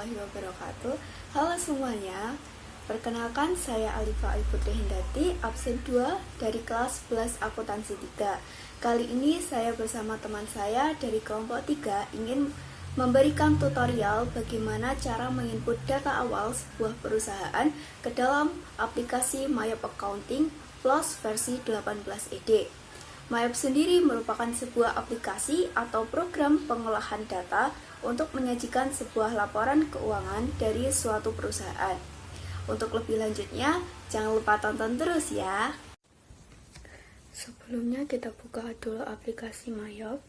warahmatullahi wabarakatuh. Halo semuanya, perkenalkan saya Alifa Putri Hindati, absen 2 dari kelas 11 akuntansi 3. Kali ini saya bersama teman saya dari kelompok 3 ingin memberikan tutorial bagaimana cara menginput data awal sebuah perusahaan ke dalam aplikasi Mayop Accounting Plus versi 18 ED. Mayop sendiri merupakan sebuah aplikasi atau program pengolahan data untuk menyajikan sebuah laporan keuangan dari suatu perusahaan. Untuk lebih lanjutnya, jangan lupa tonton terus ya. Sebelumnya kita buka dulu aplikasi Mayop.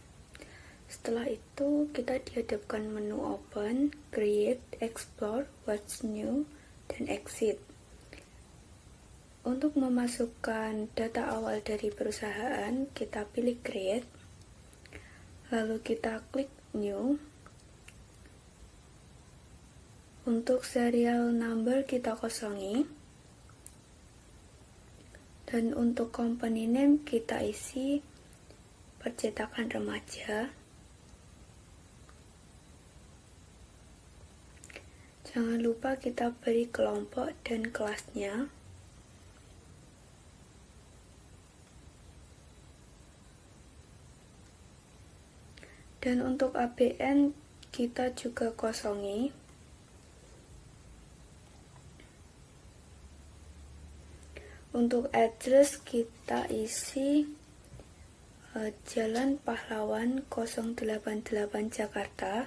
Setelah itu kita dihadapkan menu Open, Create, Explore, What's New, dan Exit. Untuk memasukkan data awal dari perusahaan, kita pilih Create, lalu kita klik New. Untuk serial number kita kosongi, dan untuk company name kita isi percetakan remaja. Jangan lupa kita beri kelompok dan kelasnya. Dan untuk ABN kita juga kosongi. Untuk address kita isi Jalan Pahlawan 088 Jakarta.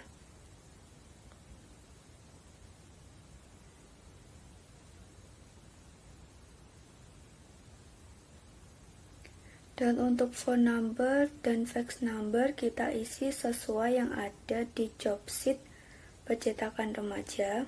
Dan untuk phone number dan fax number kita isi sesuai yang ada di job sheet percetakan remaja.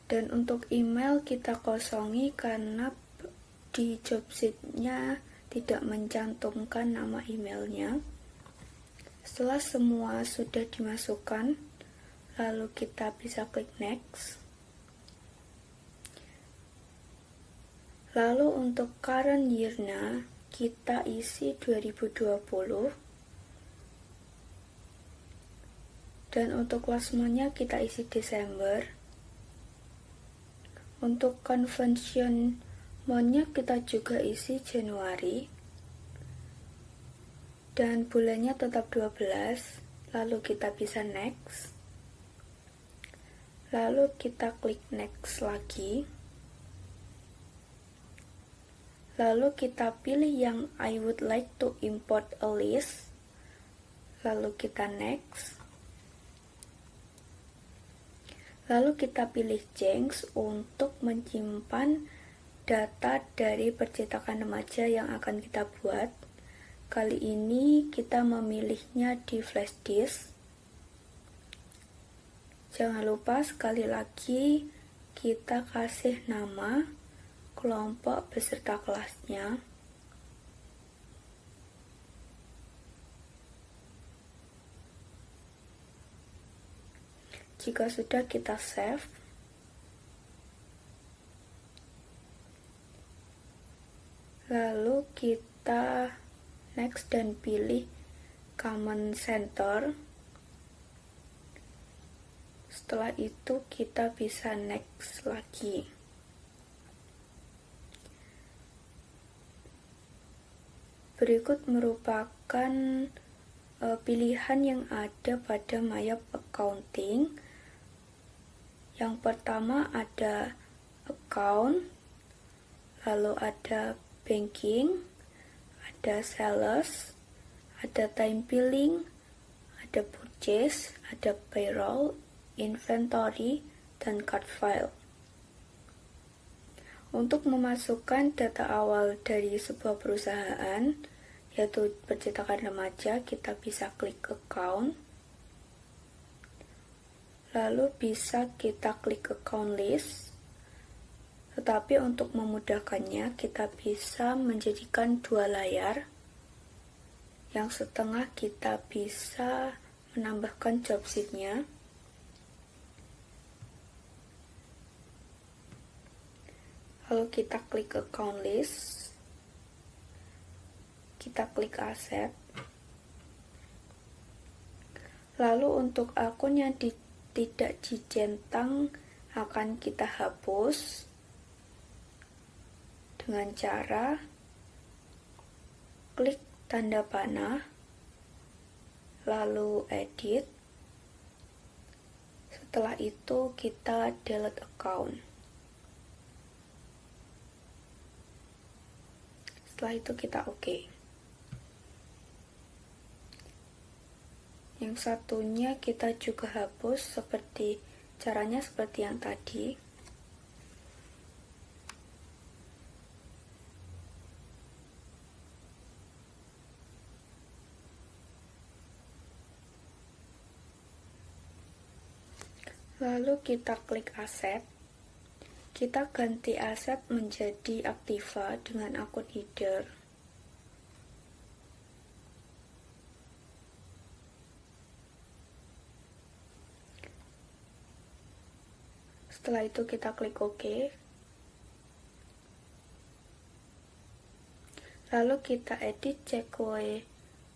Dan untuk email kita kosongi karena di job sheet-nya tidak mencantumkan nama emailnya. Setelah semua sudah dimasukkan, lalu kita bisa klik Next. Lalu untuk current year-nya kita isi 2020. Dan untuk last month-nya kita isi Desember. Untuk convention month-nya kita juga isi Januari. Dan bulannya tetap 12. Lalu kita bisa next. Lalu kita klik next lagi. Lalu kita pilih yang I would like to import a list. Lalu kita next. Lalu kita pilih Change untuk menyimpan data dari percetakan remaja yang akan kita buat. Kali ini kita memilihnya di flash disk. Jangan lupa sekali lagi kita kasih nama kelompok beserta kelasnya. Jika sudah, kita save. Lalu kita next dan pilih Command Center. Setelah itu kita bisa next lagi. Berikut merupakan pilihan yang ada pada Mayop Accounting. Yang pertama ada account, lalu ada banking, ada sales, ada time billing, ada purchase, ada payroll, inventory, dan card file. Untuk memasukkan data awal dari sebuah perusahaan, yaitu percetakan remaja, kita bisa klik account. Lalu bisa kita klik account list. Tetapi untuk memudahkannya, kita bisa menjadikan dua layar. Yang setengah kita bisa menambahkan job sheet-nya. Lalu kita klik account list, kita klik aset. Lalu untuk akun yang tidak dicentang akan kita hapus dengan cara klik tanda panah, lalu edit. Setelah itu kita delete account. Setelah itu kita oke. Yang satunya kita juga hapus caranya seperti yang tadi. Lalu kita klik aset. Kita ganti aset menjadi Aktiva dengan akun header. Setelah itu kita klik OK. Lalu kita edit cekoi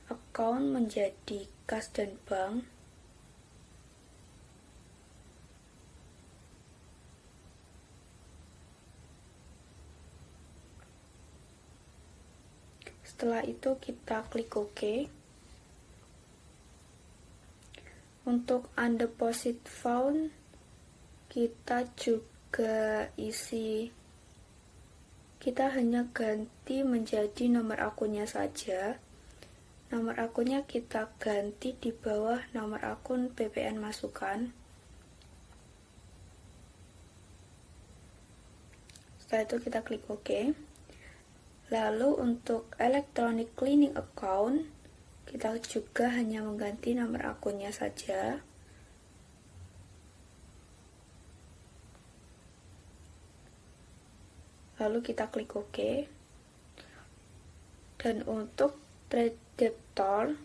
account menjadi kas dan bank. Setelah itu kita klik OK. Untuk undeposit found, kita hanya ganti menjadi nomor akunnya saja. Nomor akunnya kita ganti di bawah nomor akun PPN masukan. Setelah itu kita klik OK. Lalu untuk electronic cleaning account, kita juga hanya mengganti nomor akunnya saja. Lalu kita klik OK. Dan untuk trade debtor,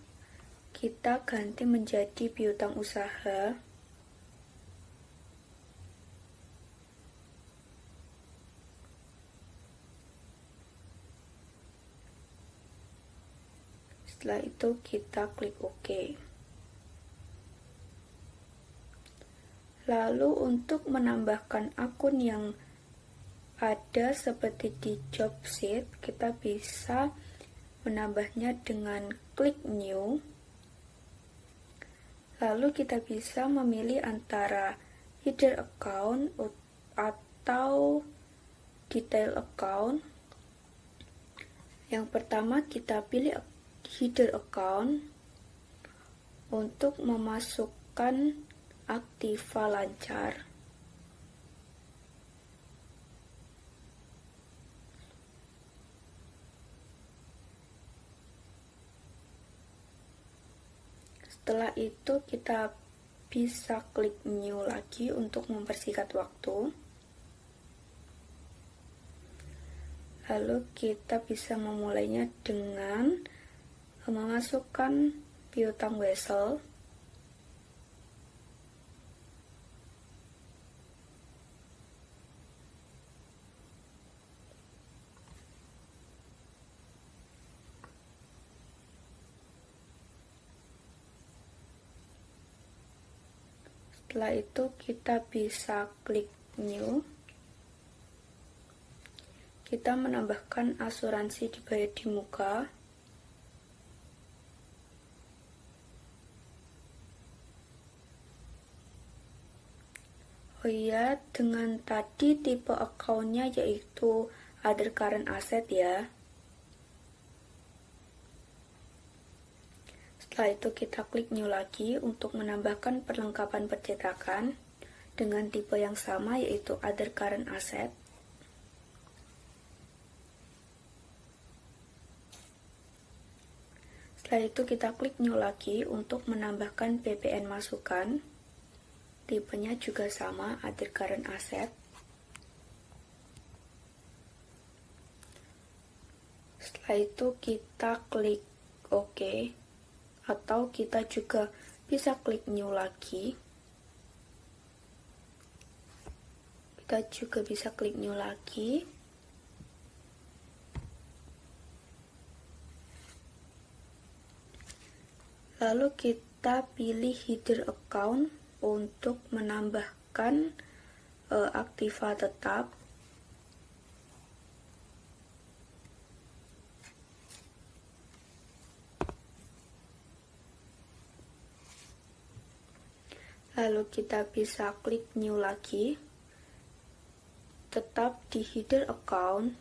kita ganti menjadi piutang usaha. Setelah itu kita klik OK. Lalu untuk menambahkan akun yang ada seperti di job sheet, kita bisa menambahnya dengan klik new. Lalu kita bisa memilih antara header account atau detail account. Yang pertama kita pilih header account untuk memasukkan Aktiva lancar. Setelah itu kita bisa klik new lagi untuk mempersingkat waktu. Lalu kita bisa memulainya dengan memasukkan piutang wesel. Setelah itu kita bisa klik new. Kita menambahkan asuransi dibayar di muka. Oh iya, dengan tadi tipe accountnya yaitu other current asset ya. Setelah itu kita klik new lagi untuk menambahkan perlengkapan percetakan dengan tipe yang sama yaitu other current asset. Setelah itu kita klik new lagi untuk menambahkan PPN masukan. Tipenya juga sama, other current asset. Setelah itu kita klik OK. Atau kita juga bisa klik new lagi. Kita juga bisa klik new lagi. Lalu kita pilih header account untuk menambahkan aktiva tetap. Lalu kita bisa klik new lagi, tetap di header account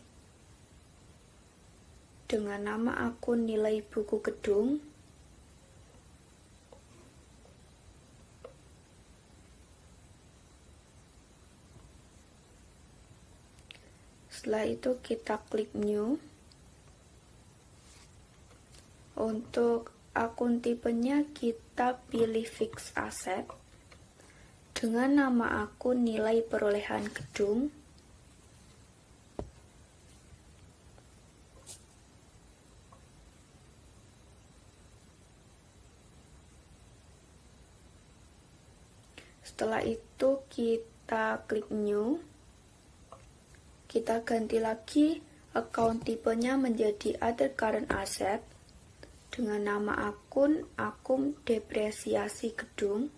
dengan nama akun nilai buku gedung. Setelah itu kita klik new. Untuk akun tipenya kita pilih fixed asset dengan nama akun nilai perolehan gedung. Setelah itu kita klik new. Kita ganti lagi account tipenya menjadi other current asset dengan nama akun depresiasi gedung.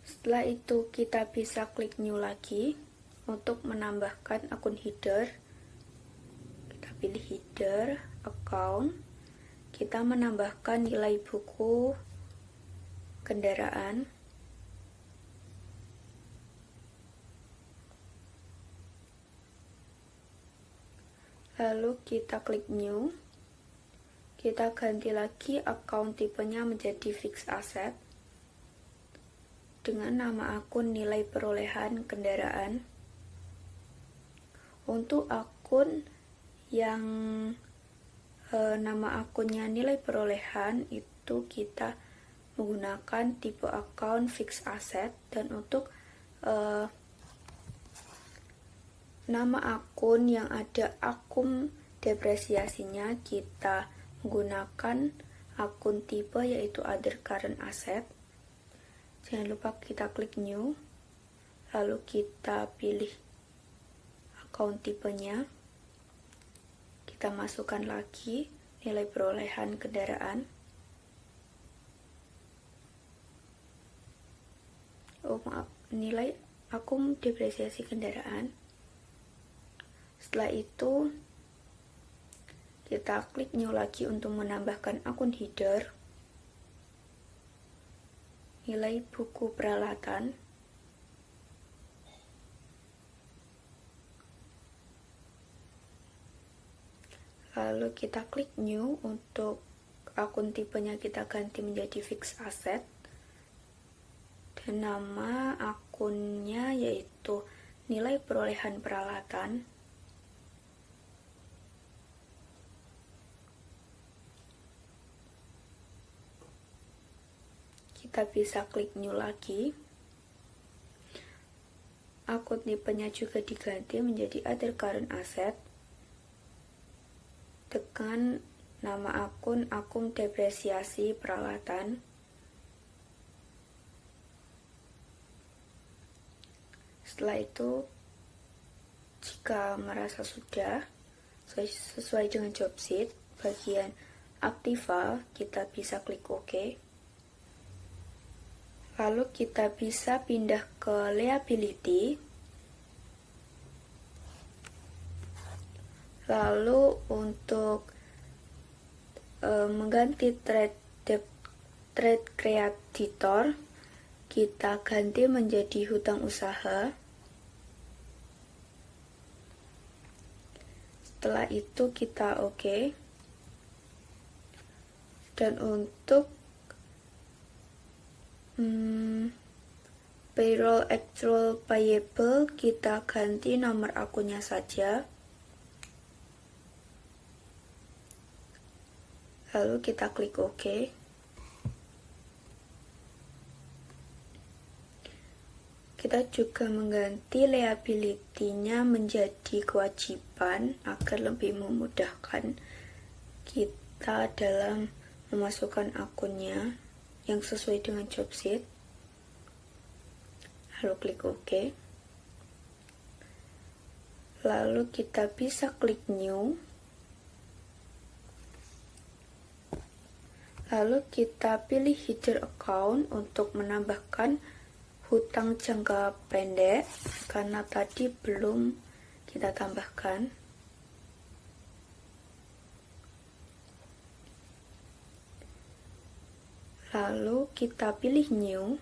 Setelah itu kita bisa klik new lagi untuk menambahkan akun header. Kita pilih header, account. Kita menambahkan nilai buku kendaraan. Lalu kita klik new. Kita ganti lagi account tipenya menjadi fixed asset dengan nama akun nilai perolehan kendaraan. Untuk akun yang nama akunnya nilai perolehan itu kita menggunakan tipe account fixed asset, dan untuk nama akun yang ada akun depresiasinya kita menggunakan akun tipe yaitu other current asset. Jangan lupa kita klik new, lalu kita pilih account tipenya, kita masukkan lagi nilai perolehan kendaraan. Nilai akun depresiasi kendaraan. Setelah itu kita klik new lagi untuk menambahkan akun header, nilai buku peralatan. Lalu kita klik new. Untuk akun tipenya kita ganti menjadi fixed asset dan nama akunnya yaitu nilai perolehan peralatan. Kita bisa klik new lagi. Akun tipenya juga diganti menjadi other current asset dengan nama akun depresiasi peralatan. Setelah itu, jika merasa sudah sesuai dengan job sheet bagian aktiva, kita bisa klik OK. Lalu kita bisa pindah ke liability. Lalu untuk mengganti trade creditor, kita ganti menjadi hutang usaha. Setelah itu kita OK. Dan untuk payroll actual payable, kita ganti nomor akunnya saja. Lalu kita klik OK. Kita juga mengganti liability-nya menjadi kewajiban agar lebih memudahkan kita dalam memasukkan akunnya yang sesuai dengan job sheet. Lalu klik OK. Lalu kita bisa klik new. Lalu kita pilih header account untuk menambahkan hutang jangka pendek karena tadi belum kita tambahkan. Lalu kita pilih new.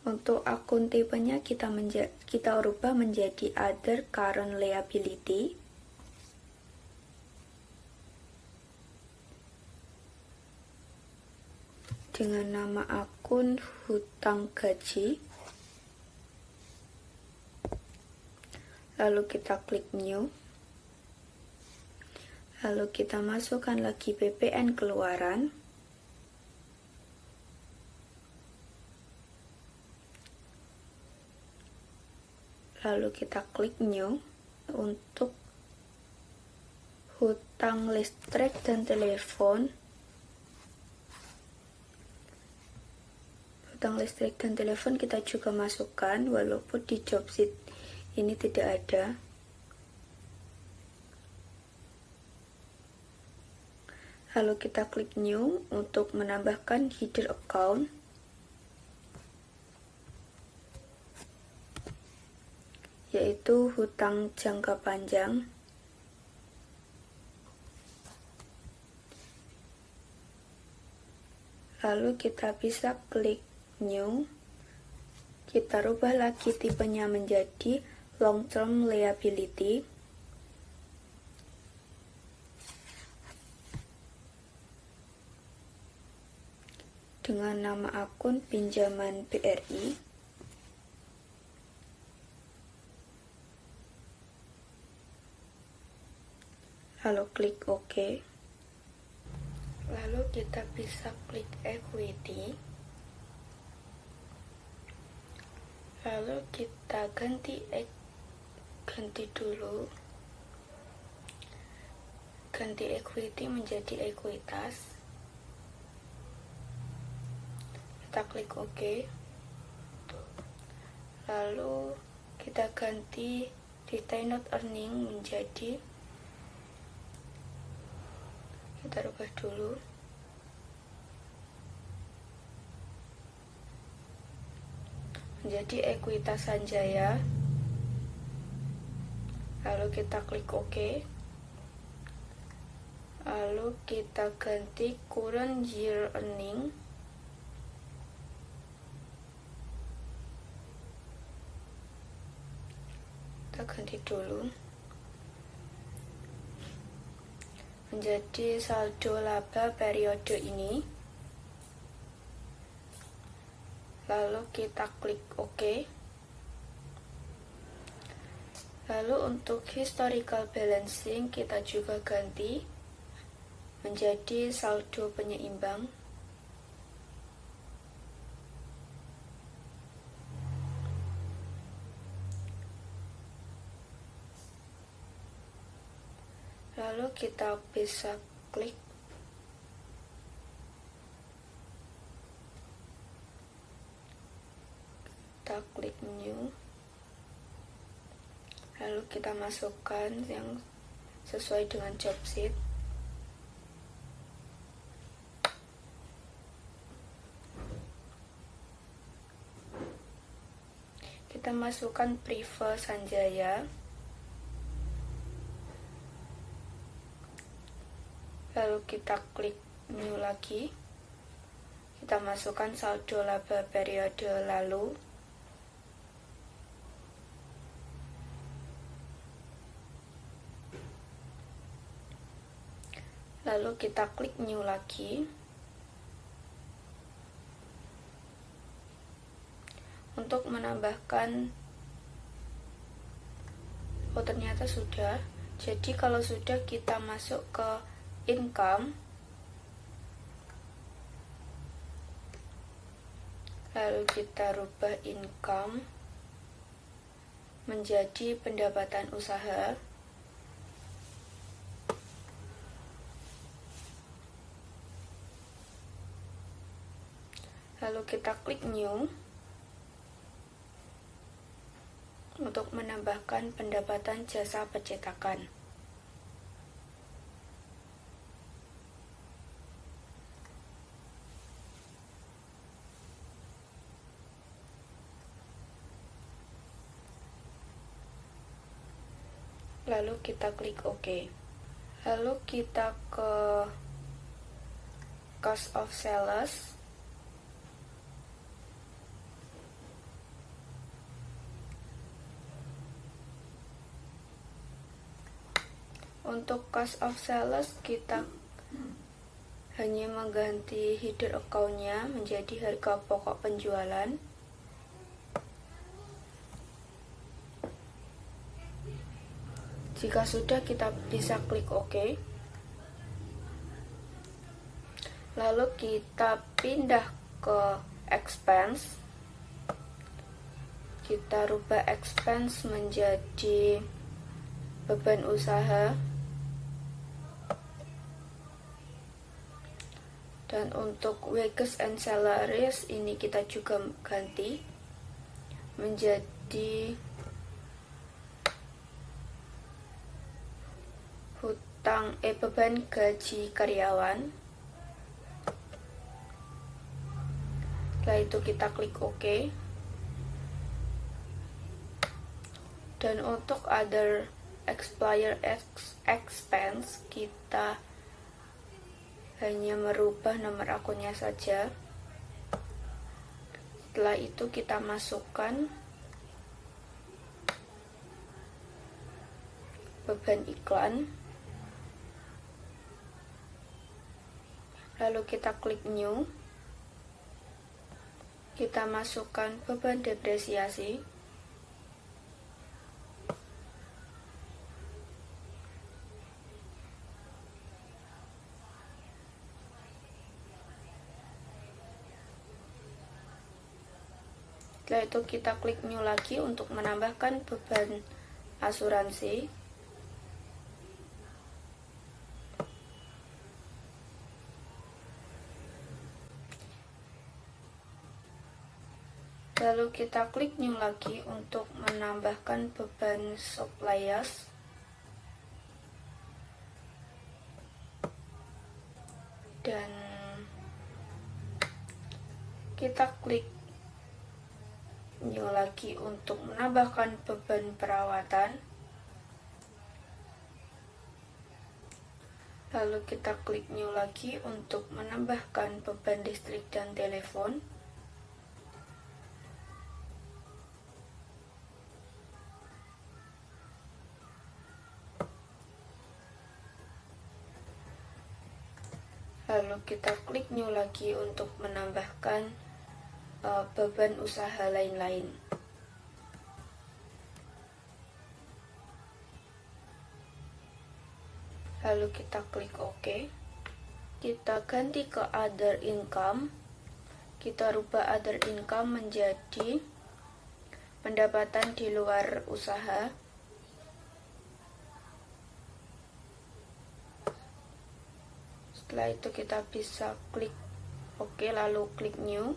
Untuk akun tipenya kita rubah menjadi other current liability. Dengan nama akun hutang gaji. Lalu kita klik new. Lalu kita masukkan lagi PPN keluaran. Lalu kita klik new. Untuk hutang listrik dan telepon, kita juga masukkan walaupun di job sheet ini tidak ada. Lalu kita klik new untuk menambahkan header account. Yaitu hutang jangka panjang. Lalu kita bisa klik new. Kita rubah lagi tipenya menjadi long term liability. Dengan nama akun pinjaman BRI. Lalu klik OK. Lalu kita bisa klik equity. Lalu kita ganti equity menjadi ekuitas. Kita klik OK. Lalu kita ganti retained earning menjadi, kita rubah dulu, menjadi ekuitas Sanjaya. Lalu kita klik OK. Lalu kita ganti current year earning kita ganti dulu menjadi saldo laba periode ini. Lalu kita klik OK. Lalu untuk historical balancing kita juga ganti menjadi saldo penyeimbang. Lalu kita bisa klik new. Lalu kita masukkan yang sesuai dengan job sheet. Kita masukkan Prive Sanjaya. Lalu kita klik new lagi. Kita masukkan saldo laba periode lalu. Lalu kita klik new lagi. Untuk menambahkan, oh ternyata sudah. Jadi kalau sudah, kita masuk ke income. Lalu kita rubah income menjadi pendapatan usaha. Lalu kita klik new. untuk menambahkan pendapatan jasa percetakan. Lalu kita klik OK. Lalu kita ke Cost of Sales. Untuk Cost of Sales kita hanya mengganti header account-nya menjadi harga pokok penjualan. Jika sudah, kita bisa klik OK. Lalu kita pindah ke expense. Kita rubah expense menjadi beban usaha. Dan untuk wages and salaries ini kita juga ganti menjadi beban gaji karyawan. Setelah itu kita klik OK. Dan untuk other expired expense kita hanya merubah nomor akunnya saja. Setelah itu kita masukkan beban iklan. Lalu kita klik new. Kita masukkan beban depresiasi. Setelah itu kita klik new lagi untuk menambahkan beban asuransi. Lalu kita klik new lagi untuk menambahkan beban suppliers. Dan kita klik new lagi untuk menambahkan beban perawatan. Lalu kita klik new lagi untuk menambahkan beban listrik dan telepon. Lalu kita klik new lagi untuk menambahkan beban usaha lain-lain. Lalu kita klik OK. Kita ganti ke other income. Kita rubah other income menjadi pendapatan di luar usaha. Setelah itu kita bisa klik OK, lalu klik new.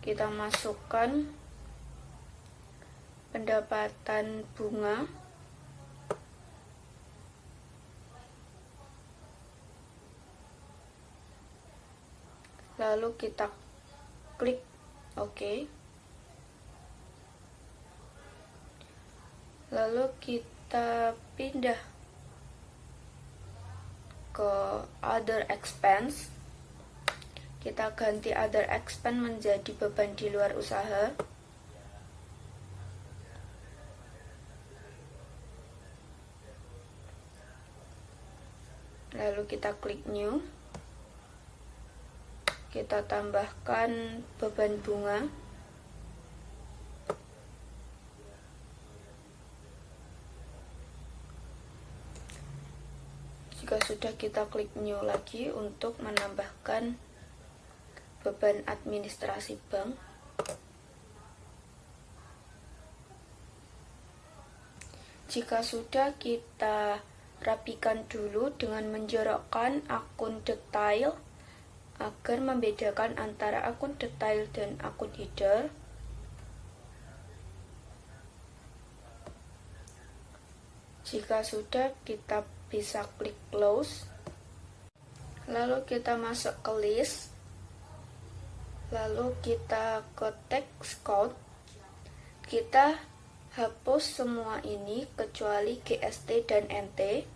Kita masukkan pendapatan bunga. Lalu kita klik OK. Lalu kita pindah ke other expense. Kita ganti other expense menjadi beban di luar usaha. Lalu kita klik new. Kita tambahkan beban bunga. Jika sudah, kita klik new lagi untuk menambahkan beban administrasi bank. Jika sudah, kita rapikan dulu dengan menjorokkan akun detail agar membedakan antara akun detail dan akun header. Jika sudah, kita bisa klik close. Lalu kita masuk ke list. Lalu kita ke text code. Kita hapus semua ini kecuali GST dan NT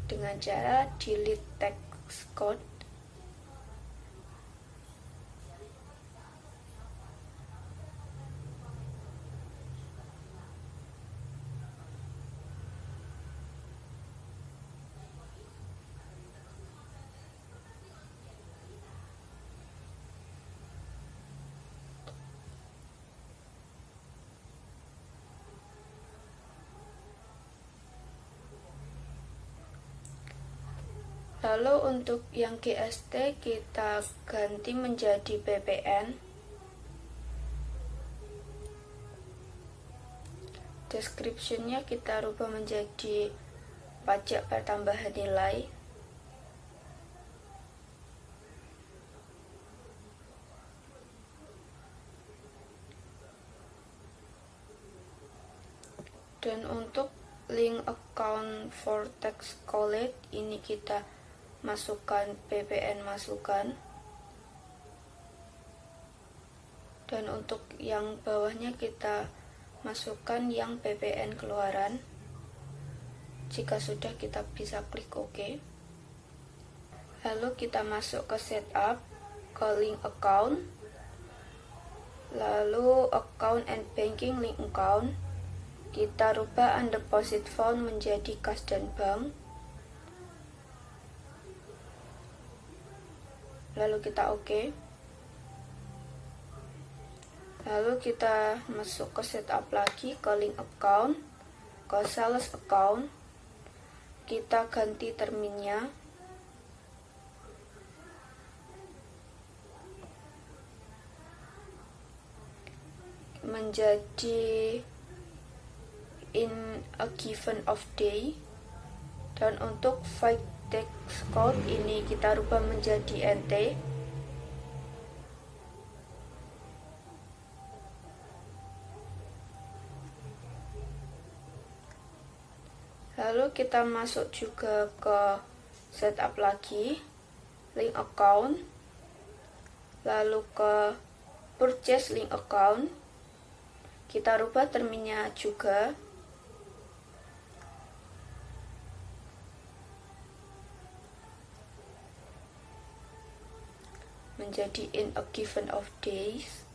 dengan cara delete text code. Lalu untuk yang GST kita ganti menjadi PPN. Description-nya kita rubah menjadi pajak pertambahan nilai. Dan untuk link account for tax collect ini kita masukkan PPN masukkan. Dan untuk yang bawahnya kita masukkan yang PPN keluaran. Jika sudah, kita bisa klik OK. Lalu kita masuk ke setup, ke link account, lalu account and banking link account. Kita rubah undeposit fund menjadi kas dan bank. Lalu kita OK. Lalu kita masuk ke setup lagi, ke link account, ke sales account. Kita ganti terminnya. Menjadi in a given of day. Dan untuk fake text code ini kita rubah menjadi NT. Lalu kita masuk juga ke setup lagi, link account, lalu ke purchase link account. Kita rubah terminnya juga. Menjadi in a given of days.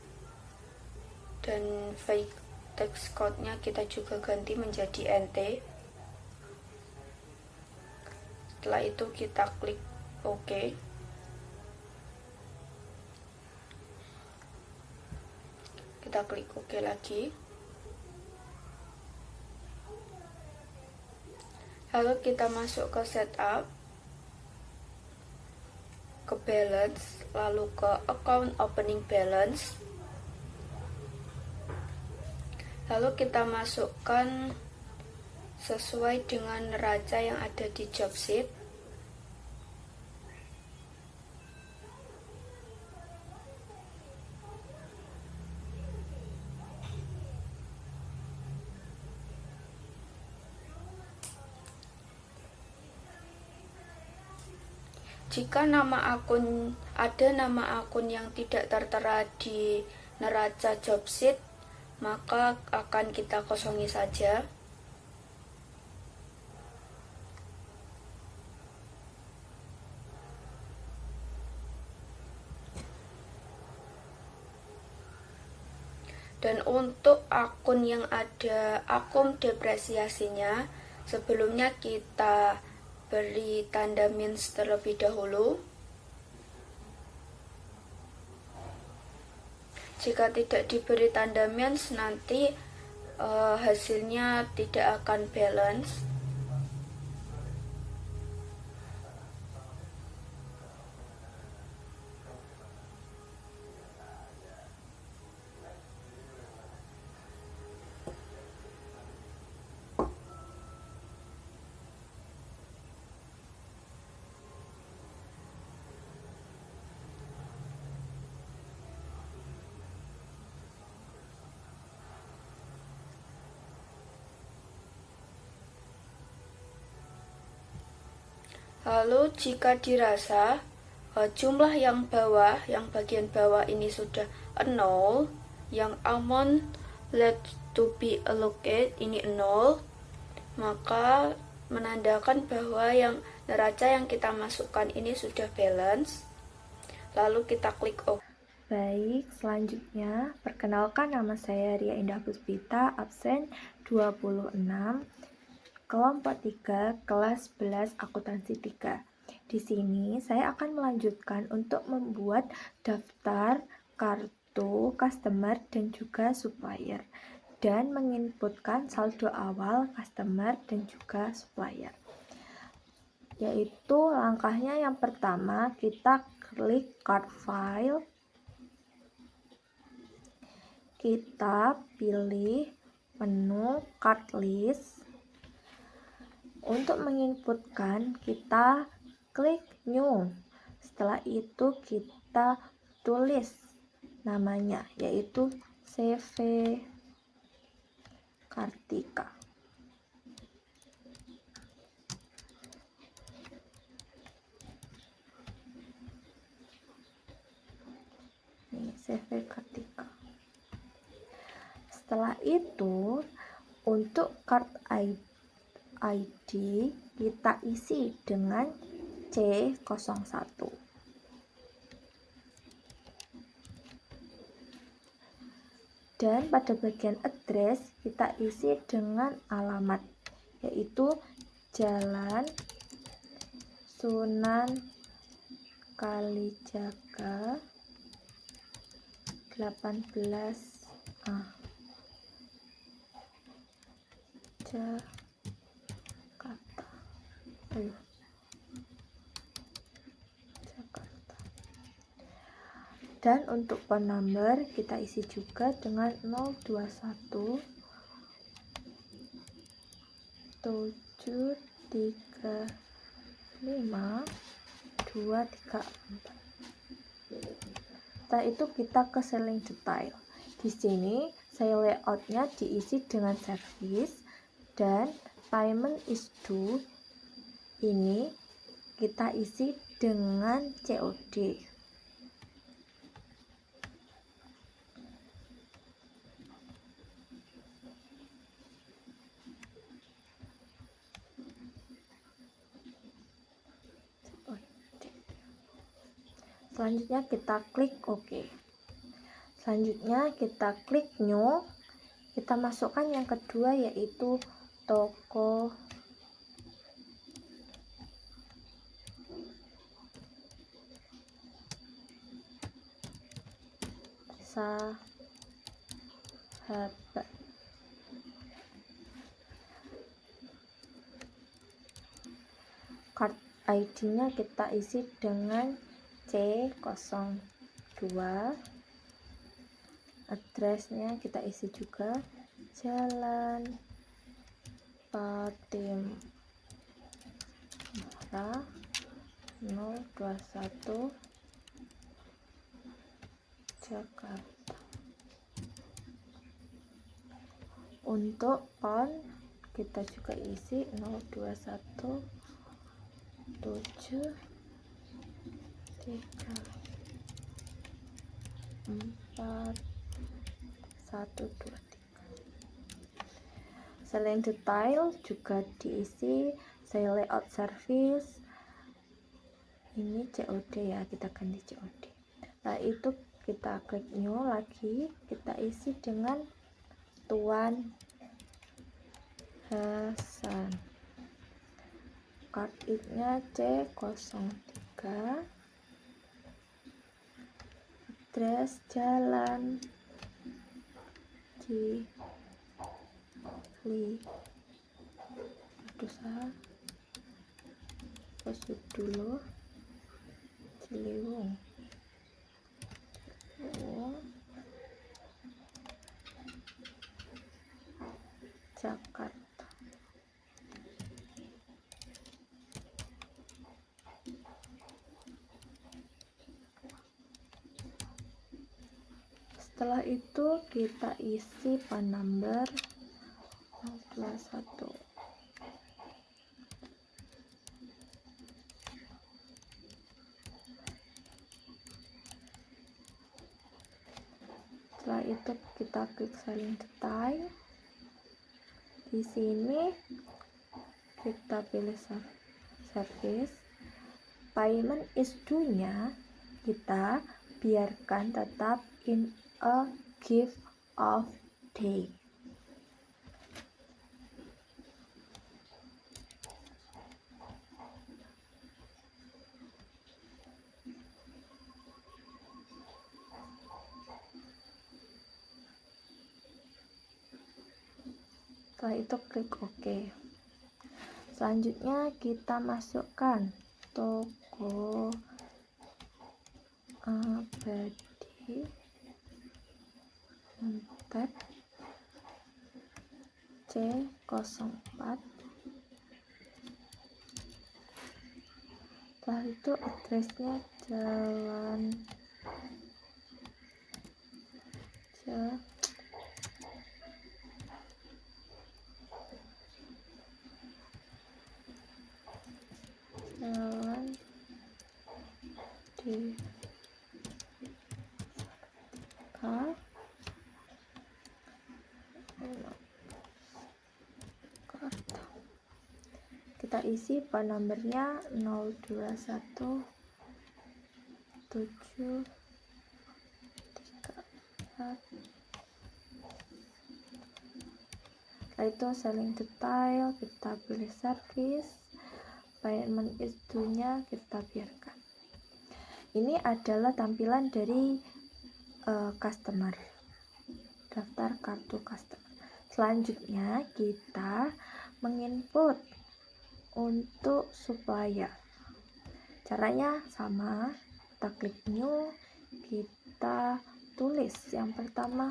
Dan fake text code-nya kita juga ganti menjadi NT. Setelah itu kita klik OK. Kita klik OK lagi. Lalu kita masuk ke setup, ke balance, lalu ke account opening balance. Lalu kita masukkan sesuai dengan neraca yang ada di job sheet. Jika ada nama akun yang tidak tertera di neraca job sheet, maka akan kita kosongi saja. Dan untuk akun yang ada akun depresiasinya, sebelumnya kita beri tanda minus terlebih dahulu. Jika tidak diberi tanda minus, nanti hasilnya tidak akan balance. Lalu jika dirasa jumlah yang bagian bawah ini sudah 0, yang amount left to be allocated ini 0, maka menandakan bahwa yang neraca yang kita masukkan ini sudah balance. Lalu kita klik OK. Baik, selanjutnya perkenalkan, nama saya Ria Indah Puspita, absen 26, kelompok 3, kelas 11 akuntansi 3. Di sini saya akan melanjutkan untuk membuat daftar kartu customer dan juga supplier dan menginputkan saldo awal customer dan juga supplier. Yaitu langkahnya yang pertama, kita klik card file, kita pilih menu card list. Untuk menginputkan kita klik new. Setelah itu kita tulis namanya, yaitu CV Kartika. Ini CV Kartika. Setelah itu untuk card ID kita isi dengan C01. Dan pada bagian address kita isi dengan alamat, yaitu Jalan Sunan Kalijaga 18A, Jakarta. Dan untuk phone number kita isi juga dengan 021 735 234. Setelah itu kita ke selling detail. Di sini saya layoutnya diisi dengan service, dan payment is due ini kita isi dengan COD. Selanjutnya kita klik OK. Selanjutnya kita klik new. Kita masukkan yang kedua, yaitu toko sahabat. Card ID-nya kita isi dengan C02. Addressnya kita isi juga Jalan Patimura 021 Jakarta. Untuk PON kita juga isi 021 7 3 4 1 2 3. Selain detail juga diisi saya layout service. Ini COD ya, kita ganti COD. Nah itu kita klik new lagi, kita isi dengan Tuan Hasan. Card ID-nya C03. Address Jalan Ciliwung, Jakarta. Setelah itu kita isi PAN number 021 kita klik selling detail. Di sini kita pilih service. Payment is due-nya kita biarkan tetap in a gift of day. Setelah itu klik OK. Selanjutnya kita masukkan toko abadi tab C04. Setelah itu addressnya Jalan di Jakarta. Kita isi PAN nomornya 021 7 3 4. Setelah itu selling detail, kita pilih service. Payment is due-nya kita biarkan. Ini adalah tampilan dari customer, daftar kartu customer. Selanjutnya kita menginput untuk supplier. Caranya sama, kita klik new, kita tulis yang pertama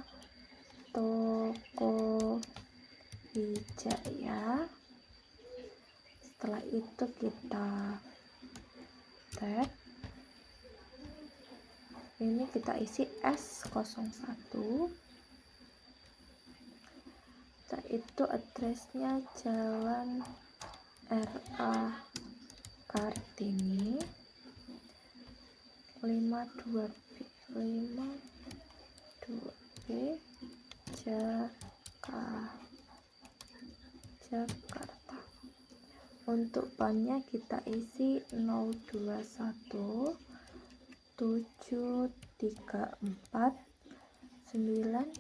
Toko Wijaya. Setelah itu kita tab, ini kita isi S01. Setelah itu addressnya Jalan RA Kartini 52B Jakarta. Untuk PAN-nya kita isi 021 734 987.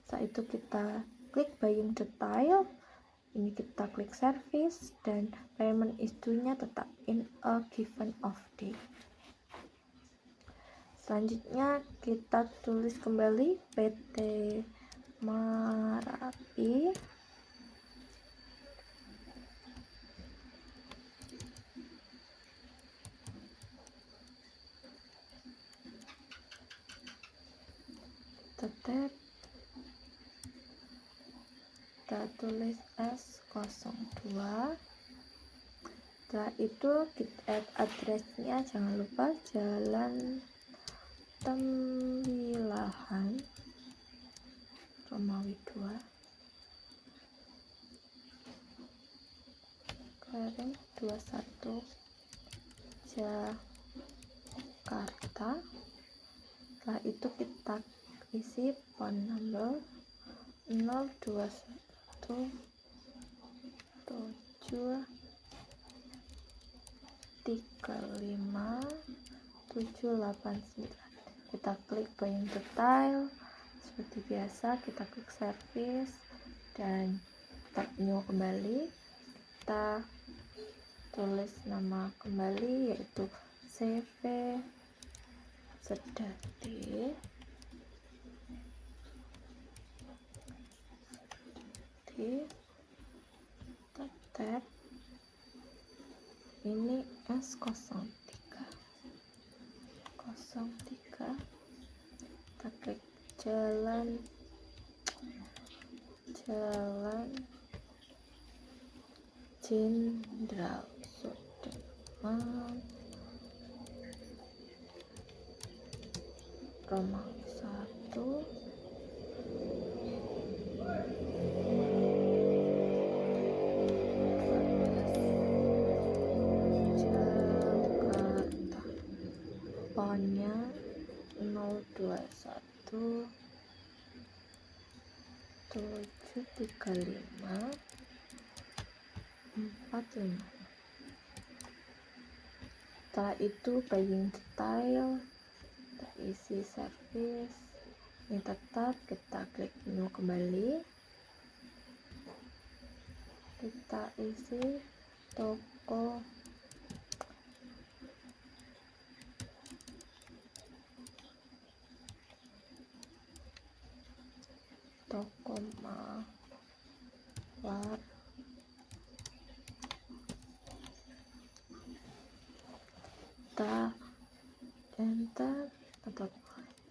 Setelah itu kita klik buying detail. Ini kita klik service dan payment is due-nya tetap in a given of day. Selanjutnya kita tulis kembali PT Marapi. Tetap kita tulis S02. Setelah itu kita add addressnya, jangan lupa Jalan Tembilahan Romawi 2 Kering 21 Jakarta. Setelah itu kita isi phone number 021 7 35 789. Kita klik buying detail seperti biasa, kita klik service dan tab new kembali. Kita tulis nama kembali yaitu CV Sedati. Tab ini S03 kita klik Jalan Jenderal Sudirman Romawi 1 Jakarta. PAN-nya 021 735 45. Setelah itu paying detail, kita isi service. Ini tetap kita klik menu kembali, kita isi toko mawar, kita enter atau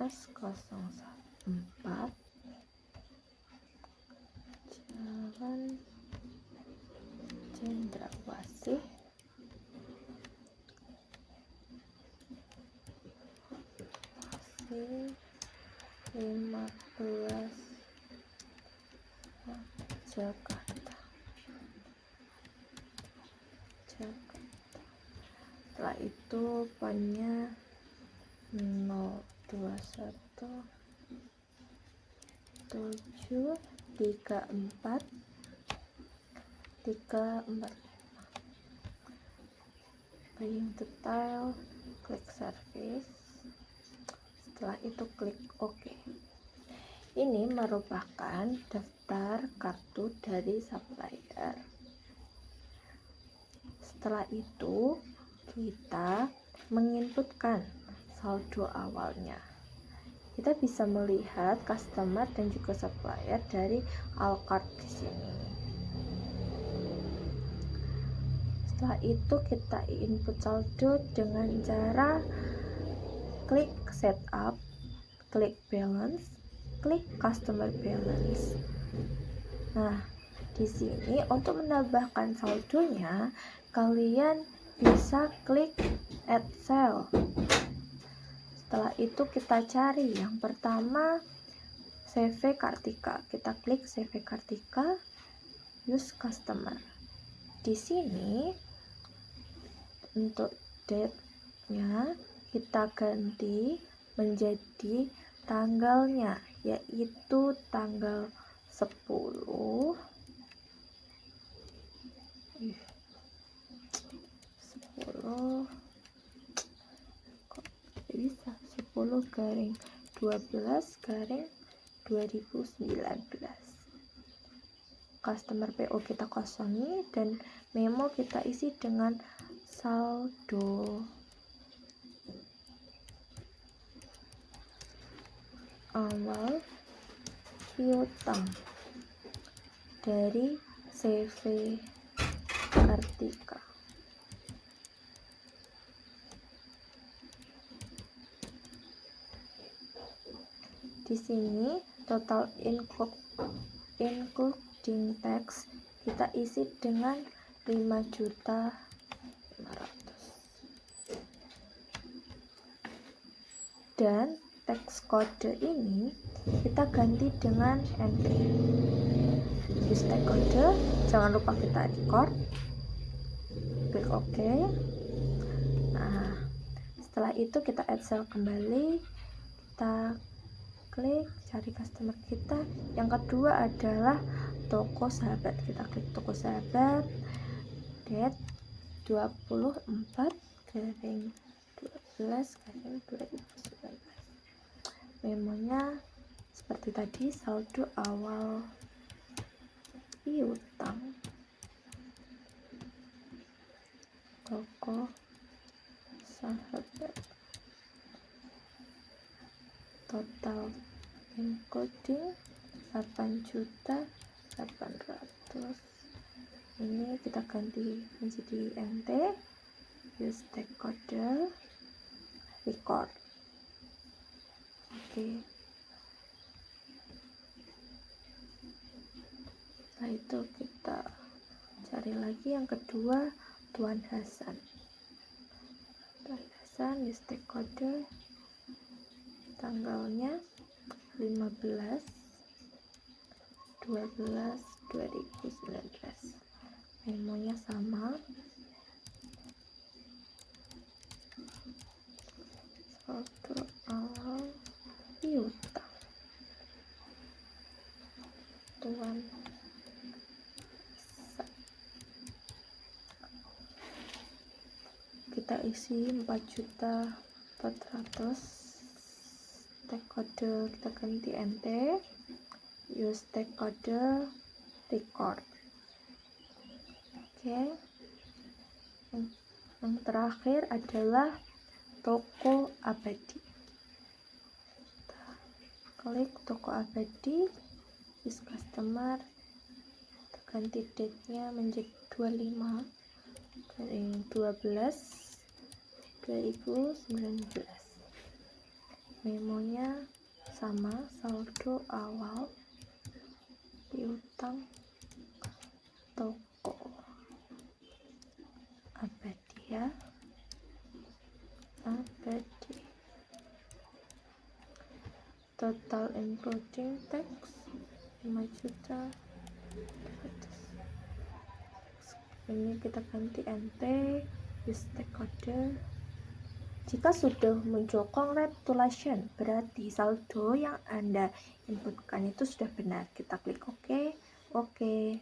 S014 Jalan Cendrawasih, masih 15 Jakarta. Setelah itu PAN-nya 021 734 345. Paying detail, klik service. Setelah itu klik OK. Ini merupakan daftar kartu dari supplier. Setelah itu kita menginputkan saldo awalnya. Kita bisa melihat customer dan juga supplier dari Alcard di sini. Setelah itu kita input saldo dengan cara klik setup, klik balance, klik customer balance. Nah, di sini untuk menambahkan saldonya, kalian bisa klik add sale. Setelah itu kita cari yang pertama CV Kartika. Kita klik CV Kartika, use customer. Di sini untuk date-nya kita ganti menjadi tanggalnya, yaitu tanggal 10 10/12/2019. Customer PO kita kosongi dan memo kita isi dengan saldo awal piutang dari CV Kartika. Di sini total including tax kita isi dengan 5.500.000. Dan teks kode ini kita ganti dengan NT. Use teks kode, jangan lupa kita record, klik OK. Nah, setelah itu kita add sale kembali, kita klik cari customer kita. Yang kedua adalah toko sahabat. Kita klik toko sahabat, date 24/12/2019. Memonya seperti tadi, saldo awal piutang toko sahabat, total including 8.800.000. Ini kita ganti menjadi NT, use tag kode, record. Oke. Setelah itu kita cari lagi yang kedua, Tuan Hasan. Use tag kode, tanggalnya 15/12/2019. Memonya sama, saldo awal piutang bantuan. Kita isi 4.400.000. Tag kode kita ganti NT. Use tag kode record. Oke. Yang terakhir adalah toko abadi. Klik toko abadi, use customer, ganti date-nya menjadi 25 dari 12 2019. Memonya sama, saldo awal piutang toko abadi ya, abadi. Total including tax 5 juta. Ini kita ganti NT, use tag kode. Jika sudah muncul congratulations, berarti saldo yang Anda inputkan itu sudah benar. Kita klik OK. Oke.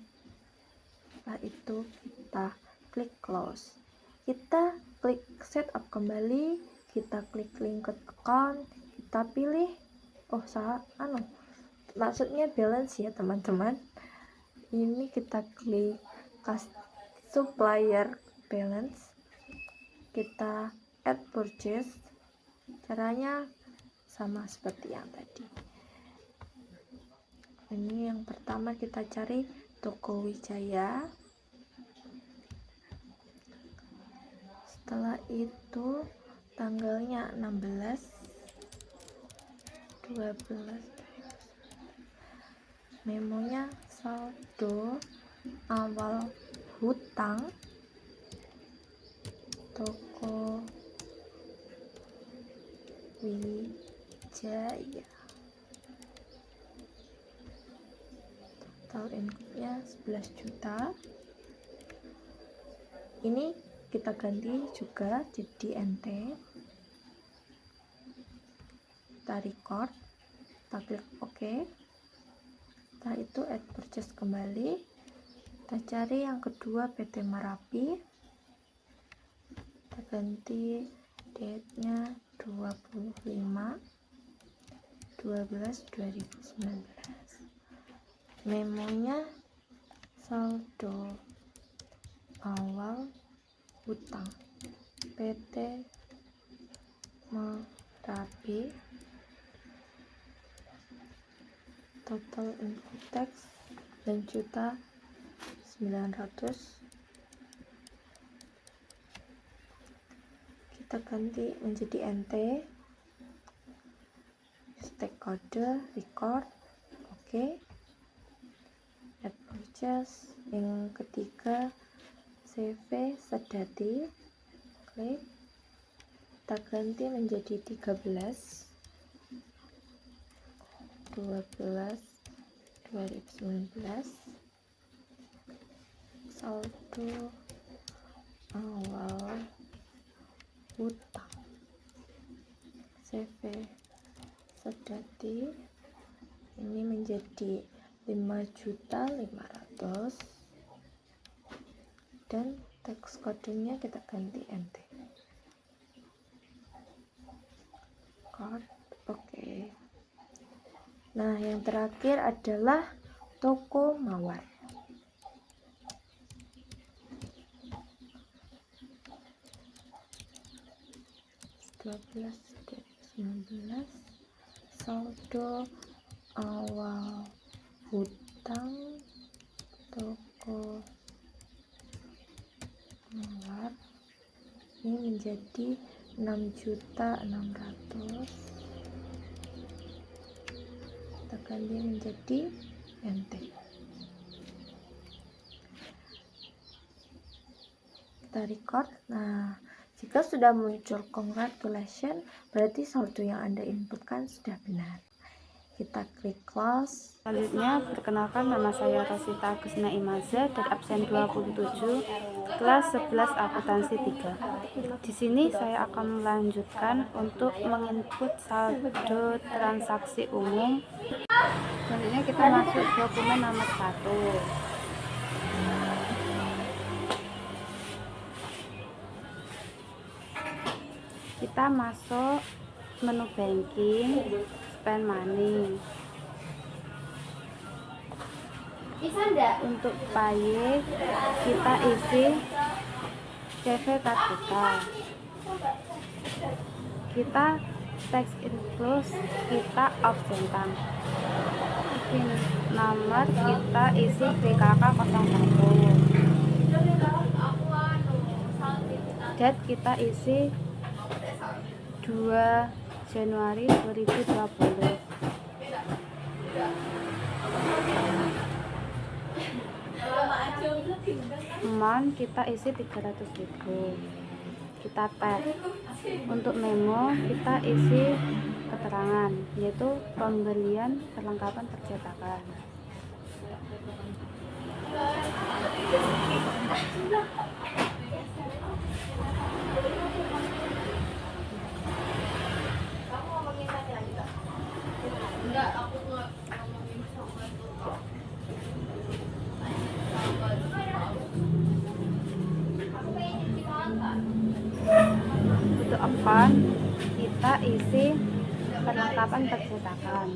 Setelah itu kita klik close. Kita klik setup kembali, kita klik link account, kita pilih maksudnya balance ya teman-teman. Ini kita klik supplier balance, kita add purchase. Caranya sama seperti yang tadi. Ini yang pertama kita cari toko Wijaya. Setelah itu tanggalnya 16/12. Memonya saldo awal hutang toko Wijaya. Total income-nya 11 juta. Ini kita ganti juga jadi NT. Kita record, kita klik OK. Setelah itu add purchase kembali. Kita cari yang kedua PT Merapi. Kita ganti date-nya 25/12/2019. Memonya saldo awal hutang PT Merapi. Total input tax 9.900.000. Kita ganti menjadi NT, tag kode record. Oke. Add purchase. Yang ketiga CV Sedati, klik, kita ganti menjadi 13/12/2019. Saldo awal hutang CV Sedati ini menjadi 5.500.000 dan teks kodenya kita ganti NT. Oke. Nah, yang terakhir adalah toko Mawar. Saldo awal hutang toko Mawar ini menjadi 6.600.000. Kita ganti menjadi NT. Kita record. Nah, jika sudah muncul congratulations, berarti saldo yang Anda inputkan sudah benar. Kita klik close. Selanjutnya, perkenalkan, nama saya Rosita Agustina Imaza dari absen 27 kelas 11 akuntansi 3. Di sini saya akan melanjutkan untuk menginput saldo transaksi umum. Selanjutnya kita masuk dokumen nomor 1. Kita masuk menu banking, spend money. Untuk pay kita isi CV card kita tax include kita absentan, PIN nomor kita isi BKK 01, date kita isi 2 Januari 2020. Amount kita isi 300.000. Kita tag. Untuk memo kita isi keterangan, yaitu pembelian perlengkapan percetakan. Untuk account kita isi perlengkapan percetakan.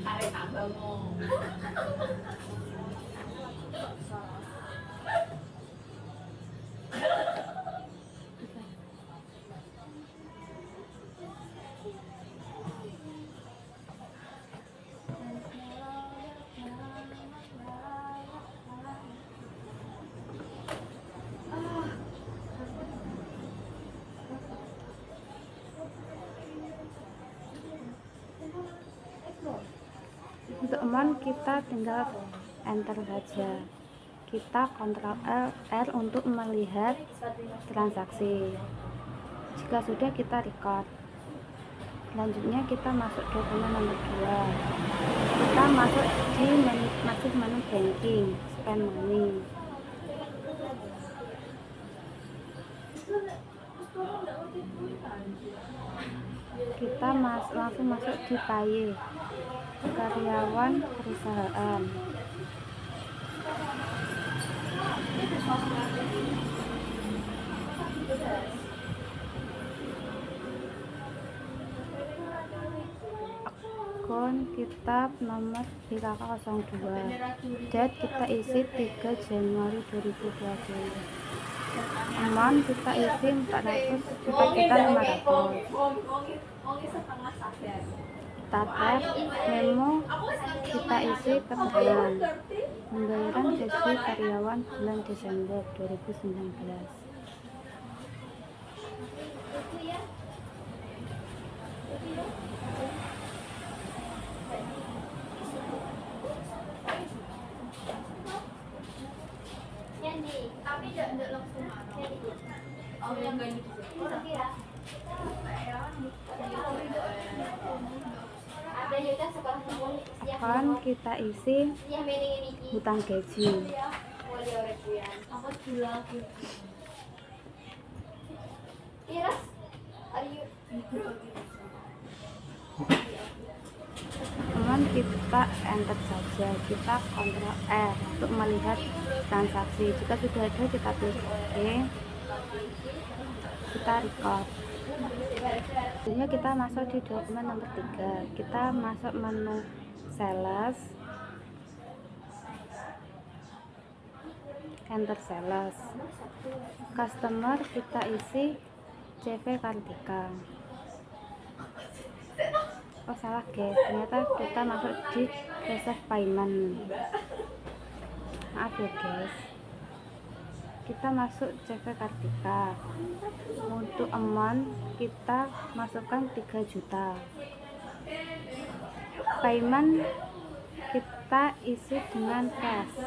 Untuk amount kita tinggal enter saja. Kita Ctrl R untuk melihat transaksi. Jika sudah, kita record. Selanjutnya kita masuk dokumen nomor 2. Kita masuk menu banking, spend money. Kita langsung masuk di pay, karyawan perusahaan. Akun kita nomor BKK 02, date kita isi 3 Januari 2020. Amount kita isi 4.500. Kita tag memo, kita isi keterangan pembayaran gaji karyawan bulan Desember 2019. Akan kita isi hutang gaji. Kemudian kita enter saja, kita Ctrl R untuk melihat transaksi. Jika sudah ada, kita klik OK. Kita record. Selanjutnya kita masuk di dokumen nomor 3. Kita masuk menu sales, enter sales. Customer kita isi CV Kartika. Oh salah guys, ternyata kita masuk di receive payment. Maaf ya guys. Kita masuk CV Kartika. Untuk amount kita masukkan 3 juta. Payment kita isi dengan cash.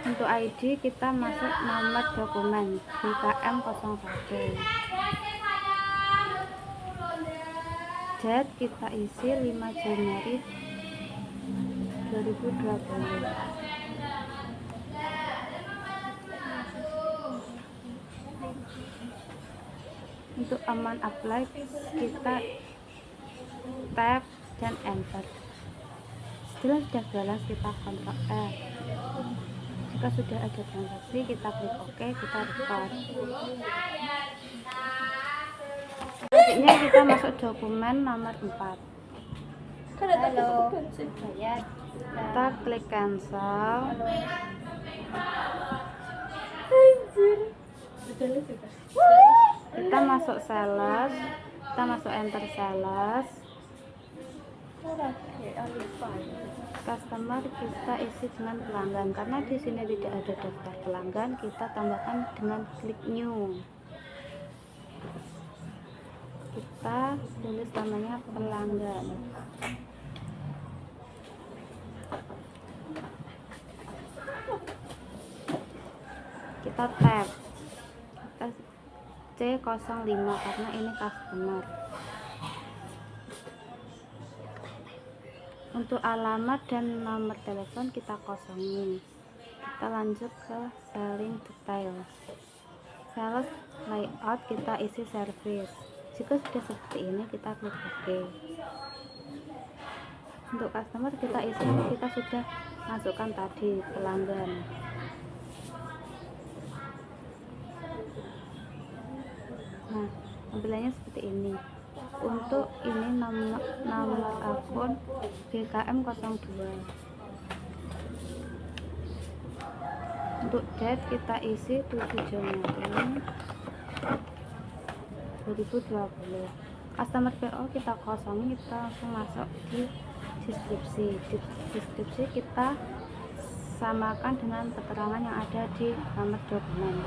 Untuk ID kita masuk nomor dokumen, BKM 01. date kita isi 5 Januari 2020. Untuk aman apply kita tab dan enter. Setelah sudah balance kita Ctrl F. Jika sudah ada transaksi kita klik OK, kita record. Selanjutnya kita masuk dokumen nomor 4. Kita klik cancel. Kita masuk sales, kita masuk enter sales. Customer kita isi dengan pelanggan, karena di sini tidak ada daftar pelanggan, kita tambahkan dengan klik new. Kita tulis namanya pelanggan. Kita tab, kita C05 karena ini customer. Untuk alamat dan nomor telepon kita kosongin. Kita lanjut ke selling detail. Sales layout kita isi service. Jika sudah seperti ini kita klik OK. Untuk customer kita isi, kita sudah masukkan tadi pelanggan. Nah, tampilannya seperti ini. Untuk ini nomor akun BKM 02. Untuk date kita isi 7 Januari 2020. Customer PO kita kosongin, kita langsung masuk di deskripsi. Di deskripsi kita samakan dengan keterangan yang ada di nomor dokumen.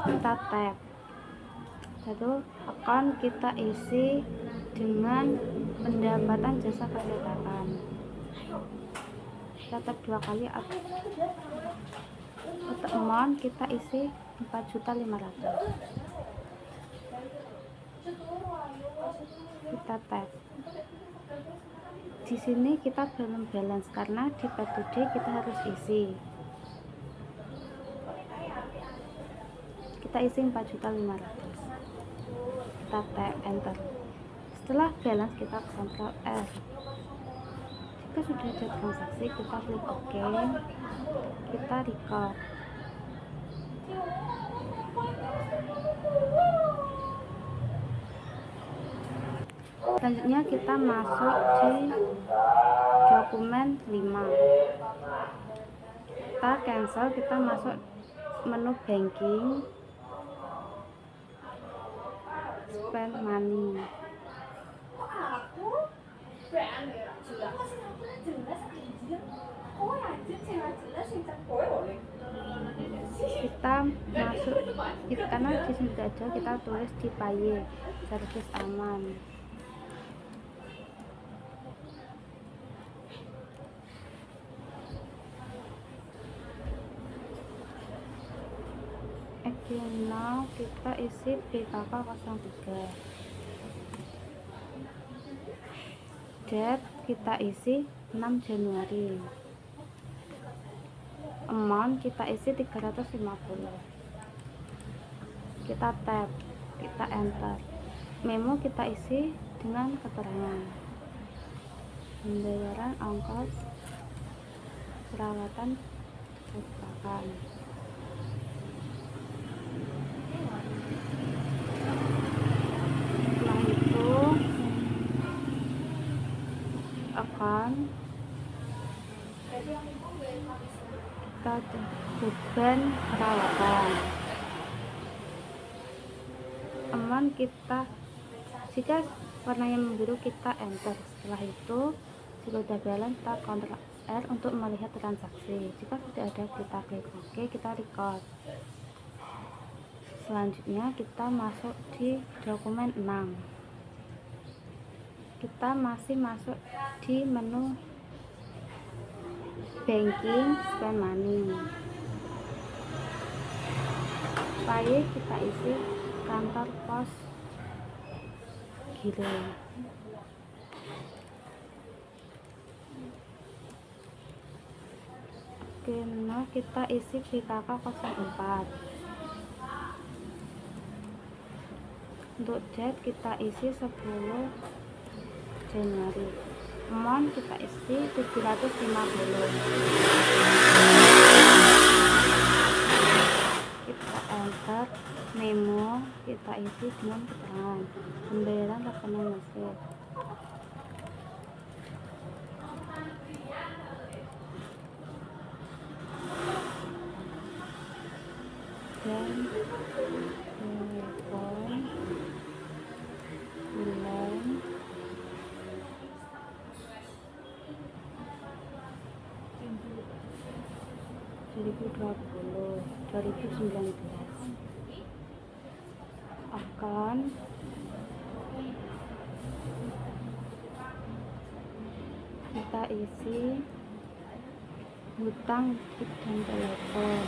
Kita tab, lalu account kita isi dengan pendapatan jasa kesehatan. Kita tab 2 kali. Untuk amount kita isi 4.500.000. Kita tab. Di sini kita belum balance karena di P2D kita harus isi. Kita isi 4.500.000. Kita tap enter. Setelah balance kita Ctrl F. Jika sudah ada transaksi kita klik OK. Kita record. Selanjutnya kita masuk di dokumen 5. Kita cancel, kita masuk menu banking, spend money. Kita masuk karena di sini tidak ada, kita tulis di Paye service aman. Now kita isi BKK 03. Date kita isi 6 Januari. Amount kita isi 350. Kita tab, kita enter. Memo kita isi dengan keterangan pembayaran ongkos perawatan kerusakan. Setelah itu akan kita beban perawatan. Aman kita, jika warnanya membiru kita enter. Setelah itu jika udah balance kita Ctrl R untuk melihat transaksi. Jika sudah ada, kita klik OK, kita record. Selanjutnya kita masuk di dokumen 6. Kita masih masuk di menu banking spend money. File kita isi kantor pos Giling. Oke, nah kita isi PKK 04. Untuk date kita isi 10 Januari. Amount kita isi 750. Kita enter. Memo kita isi dengan keterangan pembayaran rekening Mesir. Dan telepon bulan 2019 akan kita isi hutang listrik dan telepon.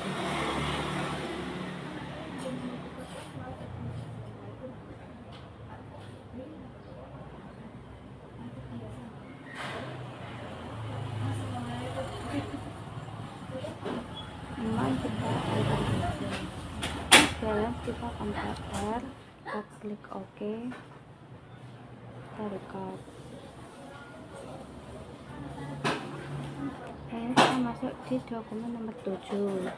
Kita balance kita kontak, kita klik OK, kita record. Kita masuk di dokumen nomor 7.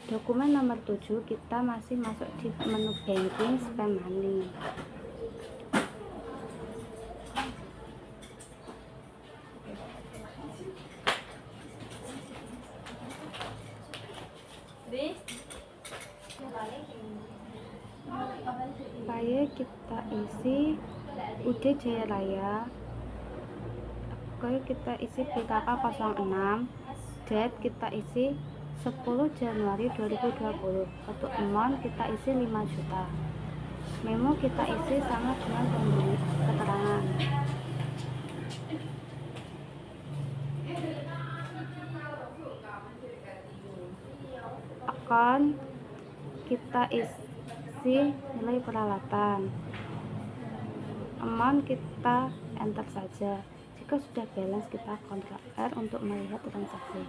Dokumen nomor 7 kita masih masuk di menu banking spend money. File kita isi UD Jaya Raya. Oke, kita isi PKK 06. Date kita isi 10 Januari 2020. Untuk amount kita isi 5 juta. Memo kita isi sama dengan pemberi keterangan. Account kita isi nilai peralatan. Amount kita enter saja. Jika sudah balance, kita Ctrl R untuk melihat transaksi.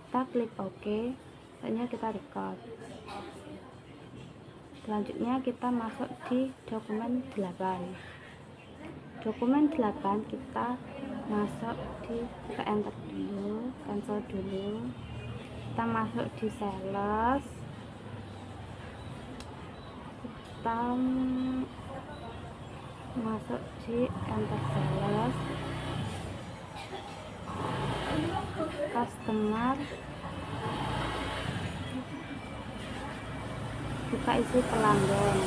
Kita klik OK, selanjutnya kita record. Selanjutnya kita masuk di dokumen 8. Dokumen 8 kita masuk di, kita enter dulu, cancel dulu. Kita masuk di sales. Kita masuk di enter sales, customer, kita isi pelanggan.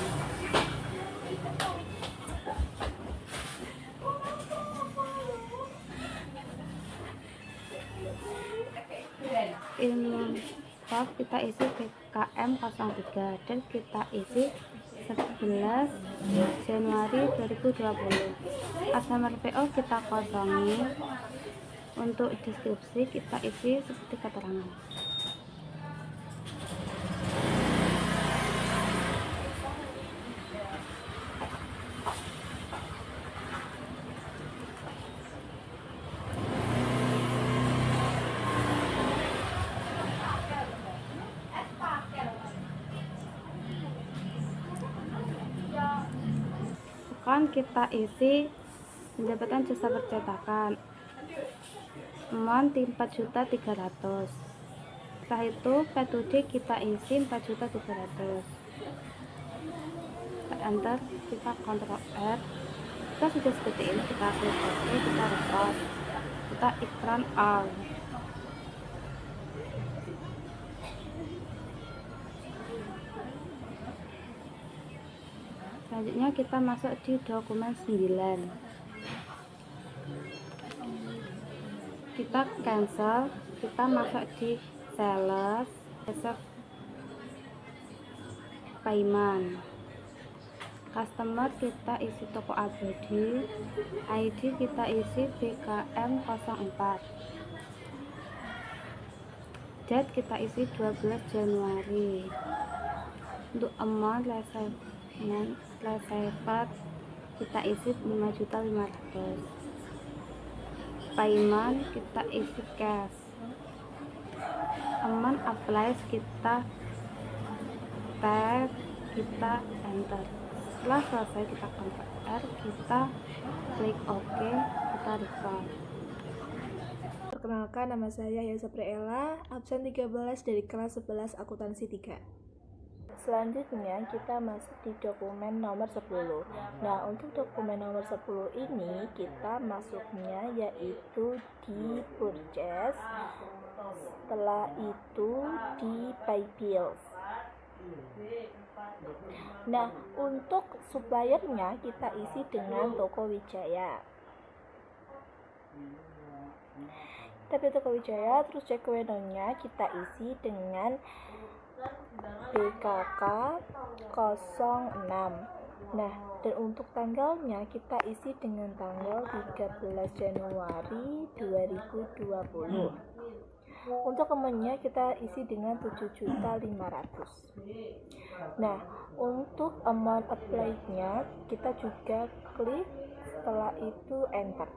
Info kita isi PKM 03 dan kita isi 11 Januari 2020. Customer PO kita kosongi. Untuk deskripsi kita isi seperti keterangan. Akan kita isi mendapatkan jasa percetakan. Amount 4.300.000. Setelah itu P2D kita isi 4.300.000. Kita enter, kita Ctrl R. Kita sudah seperti ini, kita klik OK, kita record, kita iklan all. Selanjutnya kita masuk di dokumen 9. kita cancel, kita masuk di sales, accept payment. Customer kita isi toko abadi, ID kita isi BKM04, date kita isi 12 Januari. Untuk amount less kita isi 5.500.000. Payment kita isi cash. Amount applies kita tag, kita enter. Setelah selesai kita convert, kita klik OK, kita record. Perkenalkan, nama saya Yasa Priela, absen 13 dari kelas 11 akuntansi 3. Selanjutnya kita masuk di dokumen nomor 10. Nah, untuk dokumen nomor 10 ini kita masuknya yaitu di purchase, setelah itu di pay bills. Nah, untuk suppliernya kita isi dengan Toko Wijaya. Tapi Toko Wijaya, terus cek wewenangnya kita isi dengan BKK 06. Nah, dan untuk tanggalnya kita isi dengan tanggal 13 Januari 2020. Untuk amountnya kita isi dengan 7.500.000. Nah, untuk amount applied-nya kita juga klik, setelah itu enter.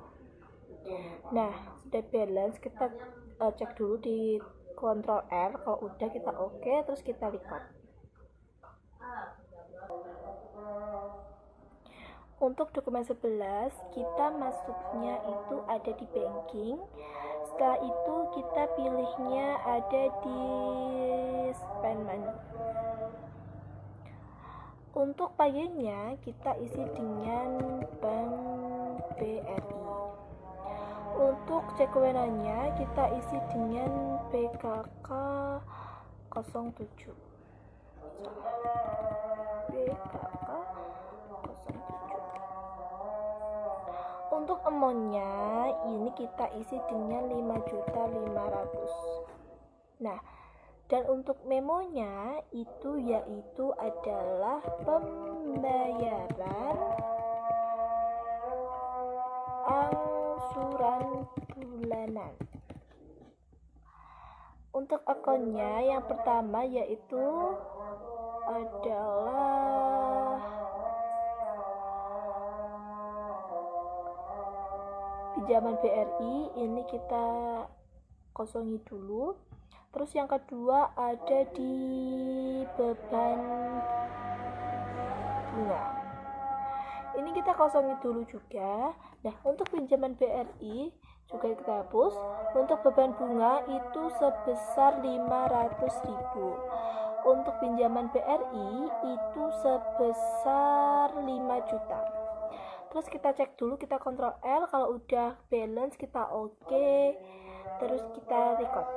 Nah, sudah balance, kita cek dulu di Ctrl R, kalau udah kita oke, terus kita record. Untuk dokumen 11 kita masuknya itu ada di banking. Setelah itu kita pilihnya ada di spend money. Untuk payanya kita isi dengan Bank BRI. Untuk cek wewenangnya kita isi dengan BKK 07. BKK 07. Untuk amountnya ini kita isi dengan 5.500.000. Nah, dan untuk memonya itu yaitu adalah pembayaran angsuran bulanan. Untuk akunnya yang pertama yaitu adalah pinjaman BRI, ini kita kosongi dulu. Terus yang kedua ada di beban bunga, ini kita kosongi dulu juga. Nah, untuk pinjaman BRI juga kita hapus. Untuk beban bunga itu sebesar 500.000. Untuk pinjaman BRI itu sebesar 5 juta. Terus kita cek dulu, kita Ctrl L, kalau udah balance kita oke, terus kita record.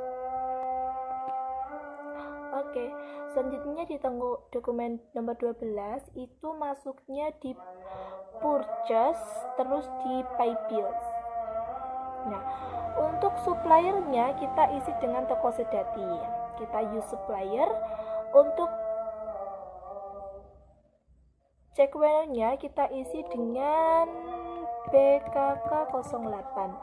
Oke, selanjutnya di dokumen nomor 12 itu masuknya di purchase, terus di pay bills. Nah, untuk suppliernya kita isi dengan Toko Sedati. Kita use supplier. Untuk cek wewenangnya kita isi dengan BKK 08.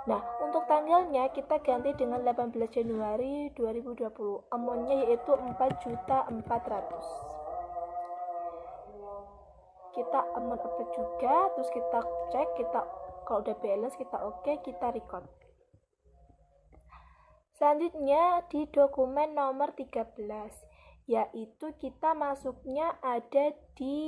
Nah, untuk tanggalnya kita ganti dengan 18 Januari 2020. Amountnya yaitu 4.400.000. Kita amount apa juga, terus kita cek, kita kalau udah balance kita oke, kita record. Selanjutnya di dokumen nomor 13, yaitu kita masuknya ada di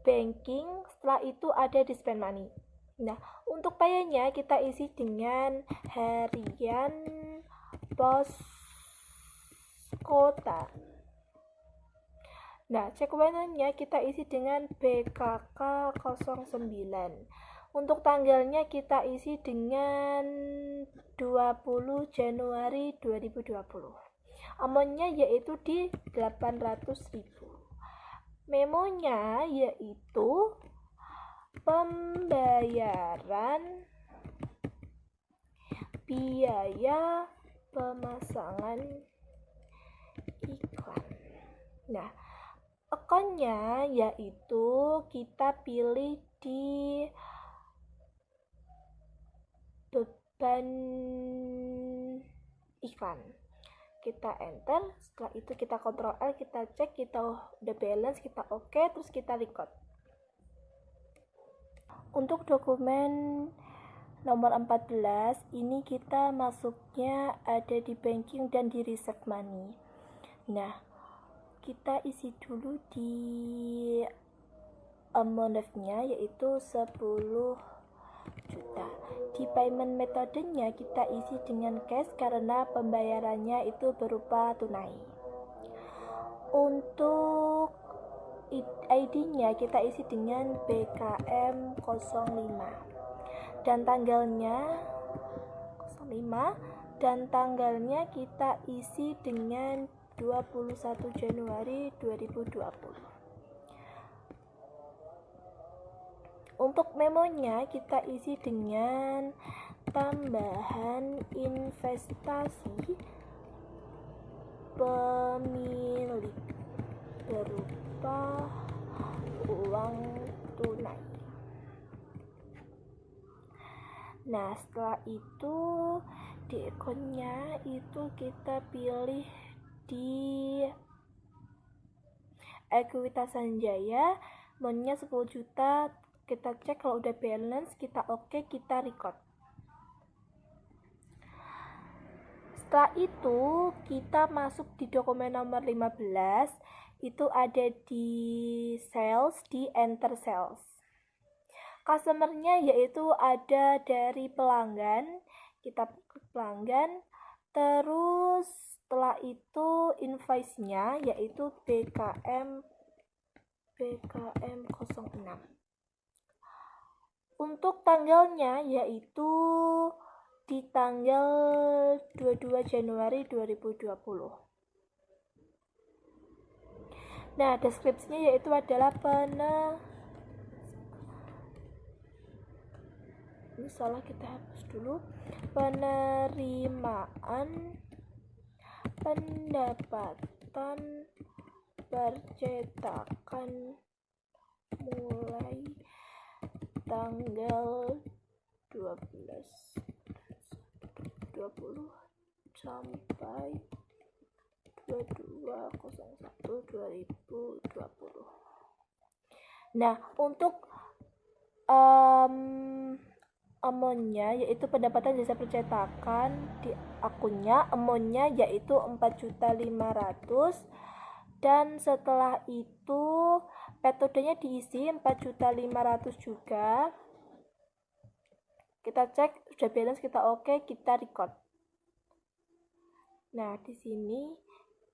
banking, setelah itu ada di spend money. Nah, untuk payanya kita isi dengan harian pos kota. Nah, cek wewenangnya kita isi dengan BKK 09. Untuk tanggalnya kita isi dengan 20 Januari 2020. Amountnya yaitu di 800.000. Memonya yaitu pembayaran biaya pemasangan iklan. Nah, akunnya yaitu kita pilih di beban iklan. Kita enter, setelah itu kita Ctrl L, kita cek, kita udah balance, kita oke, terus kita record. Untuk dokumen nomor 14 ini kita masuknya ada di banking dan di reserve money. Nah, kita isi dulu di amount-nya yaitu 10 juta. Di payment metodenya kita isi dengan cash karena pembayarannya itu berupa tunai. Untuk ID-nya kita isi dengan BKM 05 dan tanggalnya 05 dan tanggalnya kita isi dengan 21 Januari 2020. Untuk memonya kita isi dengan tambahan investasi pemilik berupa uang tunai. Nah, setelah itu di akunnya itu kita pilih di Ekuitas Sanjaya, monnya 10 juta. Kita cek kalau udah balance, kita oke, kita record. Setelah itu kita masuk di dokumen nomor 15, itu ada di sales, di enter sales. Customer-nya yaitu ada dari pelanggan, kita klik pelanggan, terus setelah itu invoice-nya yaitu BKM 06. Untuk tanggalnya yaitu di tanggal 22 Januari 2020. Nah, deskripsinya yaitu adalah ini salah, kita hapus dulu. Penerimaan pendapatan percetakan mulai tanggal 20 sampai 22/01/2020. Nah, untuk amonnya yaitu pendapatan jasa percetakan di akunnya, amonnya yaitu 4.500.000, dan setelah itu metodenya diisi 4.500.000 juga. Kita cek sudah balance, kita oke, kita record. Nah, di sini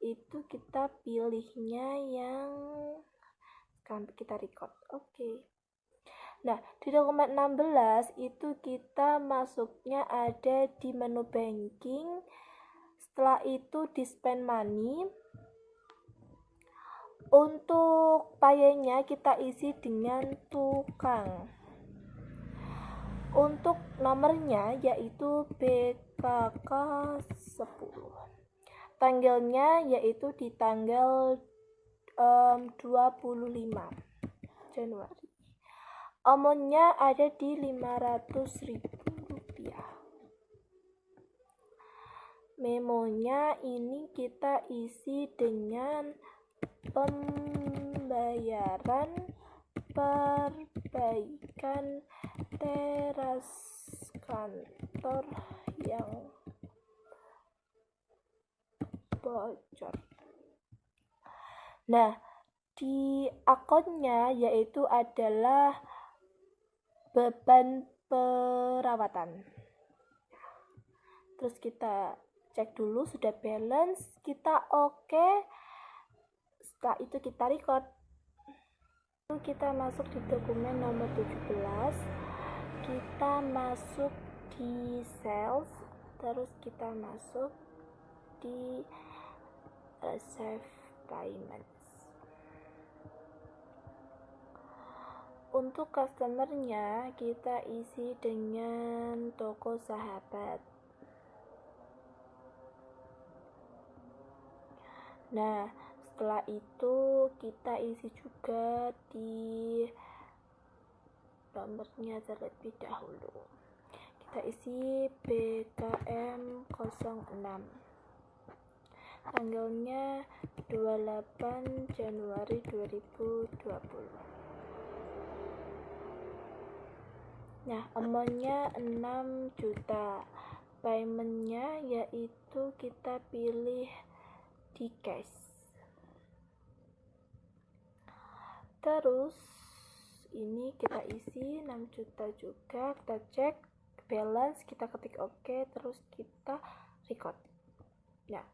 itu kita pilihnya yang kita record. Oke. Nah, di dokumen 16 itu kita masuknya ada di menu banking. Setelah itu di spend money. Untuk payanya kita isi dengan tukang. Untuk nomornya yaitu BKK 10. Tanggalnya yaitu di tanggal 25 Januari. Amonnya ada di 500.000 rupiah. Memonya ini kita isi dengan pembayaran perbaikan teras kantor yang bocor. Nah, di akunnya yaitu adalah beban perawatan. Terus kita cek dulu sudah balance, kita oke. Setelah itu kita record. Kita masuk di dokumen nomor 17. Kita masuk di sales, terus kita masuk di reserve payments. Untuk customernya kita isi dengan toko sahabat. Nah, setelah itu kita isi juga di nomornya terlebih dahulu. Kita isi BKM 06. Tanggalnya 28 Januari 2020. Nah, amountnya 6 juta. Paymentnya yaitu kita pilih di cash. Terus ini kita isi 6 juta juga, kita cek balance, kita ketik OK, terus kita record. Nah,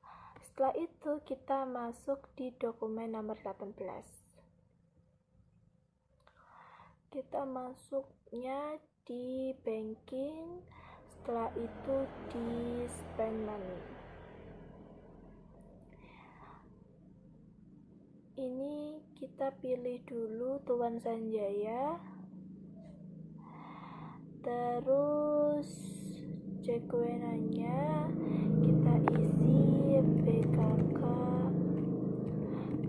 setelah itu kita masuk di dokumen nomor 18. Kita masuknya di banking, setelah itu di spend money. Ini kita pilih dulu Tuan Sanjaya, terus cekuenanya kita isi BKK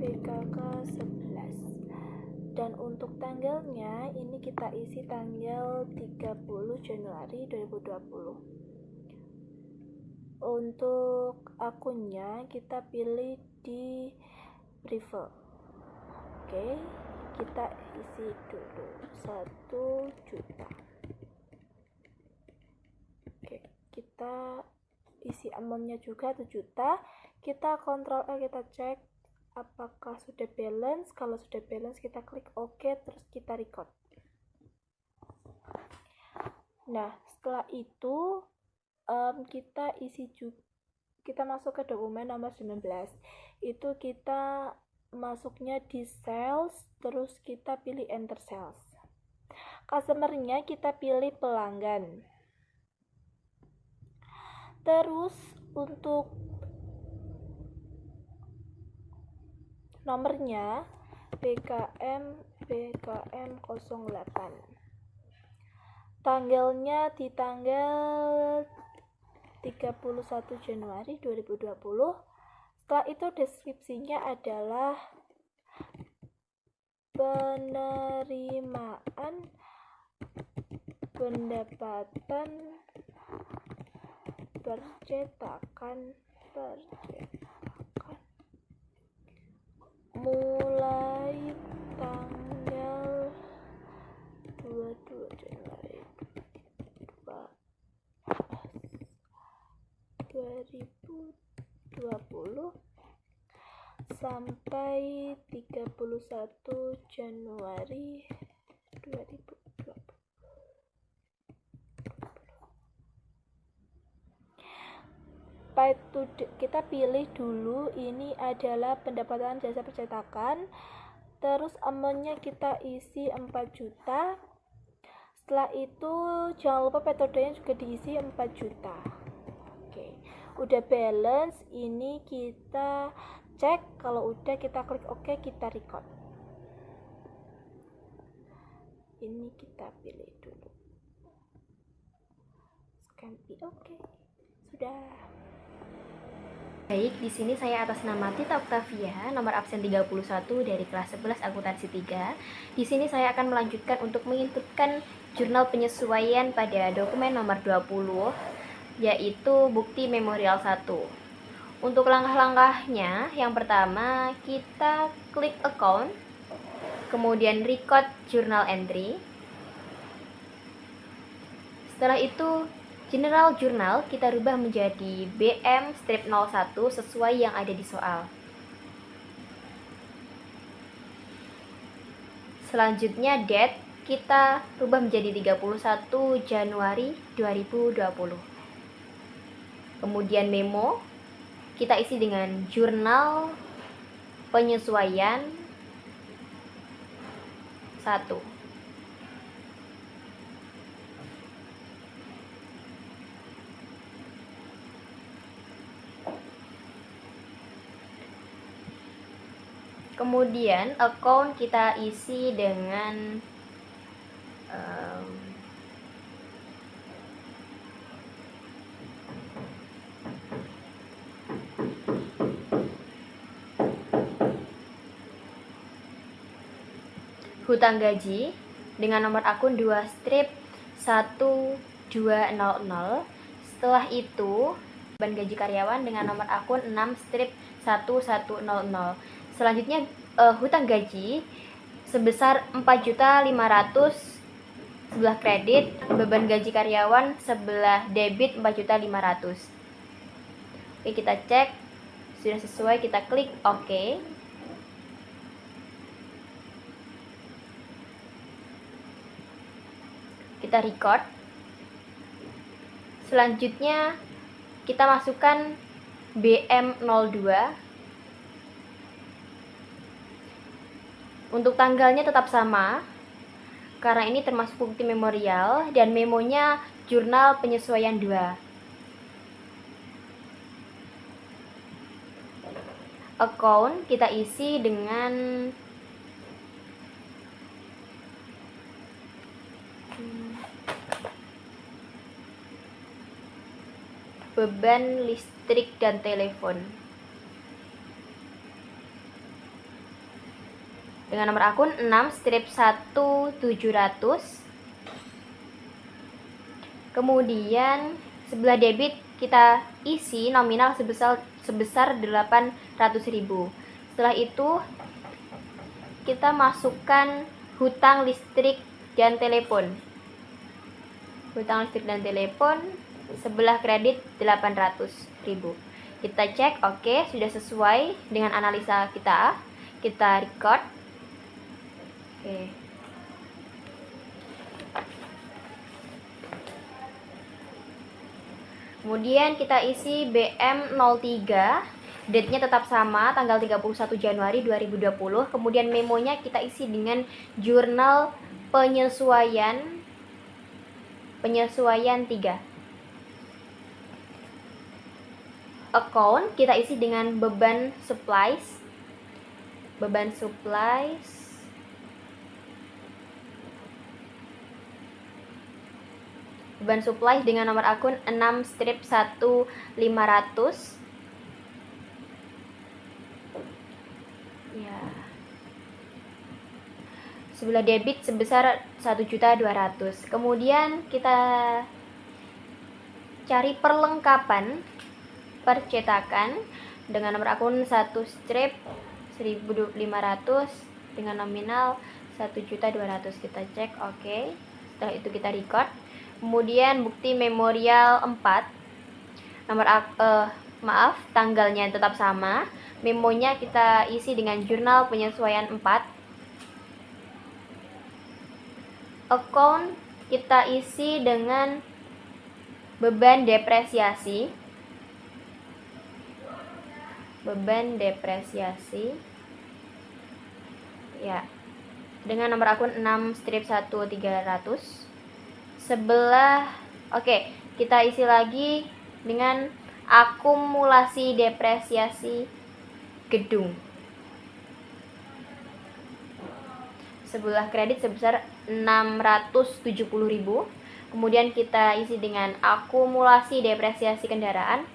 11, dan untuk tanggalnya ini kita isi tanggal 30 Januari 2020. Untuk akunnya kita pilih di private. Oke, kita isi dulu 1 juta. Oke, kita isi amountnya juga 1 juta. Kita kontrol kita cek apakah sudah balance. Kalau sudah balance kita klik OK, terus kita record. Nah, setelah itu kita isi juga, kita masuk ke dokumen nomor 19. Itu kita masuknya di sales, terus kita pilih enter sales. Customer-nya kita pilih pelanggan. Terus untuk nomornya BKM 08. Tanggalnya di tanggal 31 Januari 2020. Setelah itu deskripsinya adalah penerimaan pendapatan percetakan mulai tanggal 22 Januari 2020 sampai 31 Januari 2020. Kita pilih dulu ini adalah pendapatan jasa percetakan, terus amountnya kita isi 4 juta. Setelah itu jangan lupa metodenya juga diisi 4 juta. Oke, udah balance, ini kita cek, kalau udah kita klik OK, kita record. Ini kita pilih dulu scan OK, sudah. Baik, di sini saya atas nama Tita Octavia, nomor absen 31 dari kelas 11 akuntansi 3. Di sini saya akan melanjutkan untuk menginputkan jurnal penyesuaian pada dokumen nomor 20, yaitu bukti memorial 1. Untuk langkah-langkahnya, yang pertama kita klik account, kemudian record journal entry. Setelah itu general journal kita rubah menjadi BM-01 sesuai yang ada di soal. Selanjutnya date kita rubah menjadi 31 Januari 2020. Kemudian memo kita isi dengan jurnal penyesuaian 1. Kemudian account kita isi dengan hutang gaji dengan nomor akun 2 strip 1200. Setelah itu beban gaji karyawan dengan nomor akun 6 strip 1100. Selanjutnya hutang gaji sebesar 4.500.000 sebelah kredit, beban gaji karyawan sebelah debit 4.500.000. Oke, kita cek sudah sesuai, kita klik OK. Kita record. Selanjutnya kita masukkan BM02. Untuk tanggalnya tetap sama karena ini termasuk bukti memorial, dan memonya jurnal penyesuaian 2. Account kita isi dengan beban listrik dan telepon dengan nomor akun 6 strip 1700. Kemudian sebelah debit kita isi nominal sebesar 800.000. Setelah itu kita masukkan hutang listrik dan telepon. Hutang listrik dan telepon sebelah kredit 800.000. Kita cek oke, sudah sesuai dengan analisa kita. Kita record. Oke. Kemudian kita isi BM03, date-nya tetap sama, tanggal 31 Januari 2020. Kemudian memonya kita isi dengan jurnal penyesuaian 3. Account kita isi dengan beban supplies. Beban supplies dengan nomor akun 6 strip 1500. Ya. Sebelah debit sebesar 1.200.000. Kemudian kita cari perlengkapan percetakan dengan nomor akun 1 strip 1.500 dengan nominal 1.200.000. Kita cek oke. Setelah itu kita record. Kemudian bukti memorial 4, tanggalnya tetap sama, memonya kita isi dengan jurnal penyesuaian 4. Account kita isi dengan beban depresiasi. Ya, dengan nomor akun 6 strip 1300. Sebelah kita isi lagi dengan akumulasi depresiasi gedung. Sebelah kredit sebesar 670.000. Kemudian kita isi dengan akumulasi depresiasi kendaraan.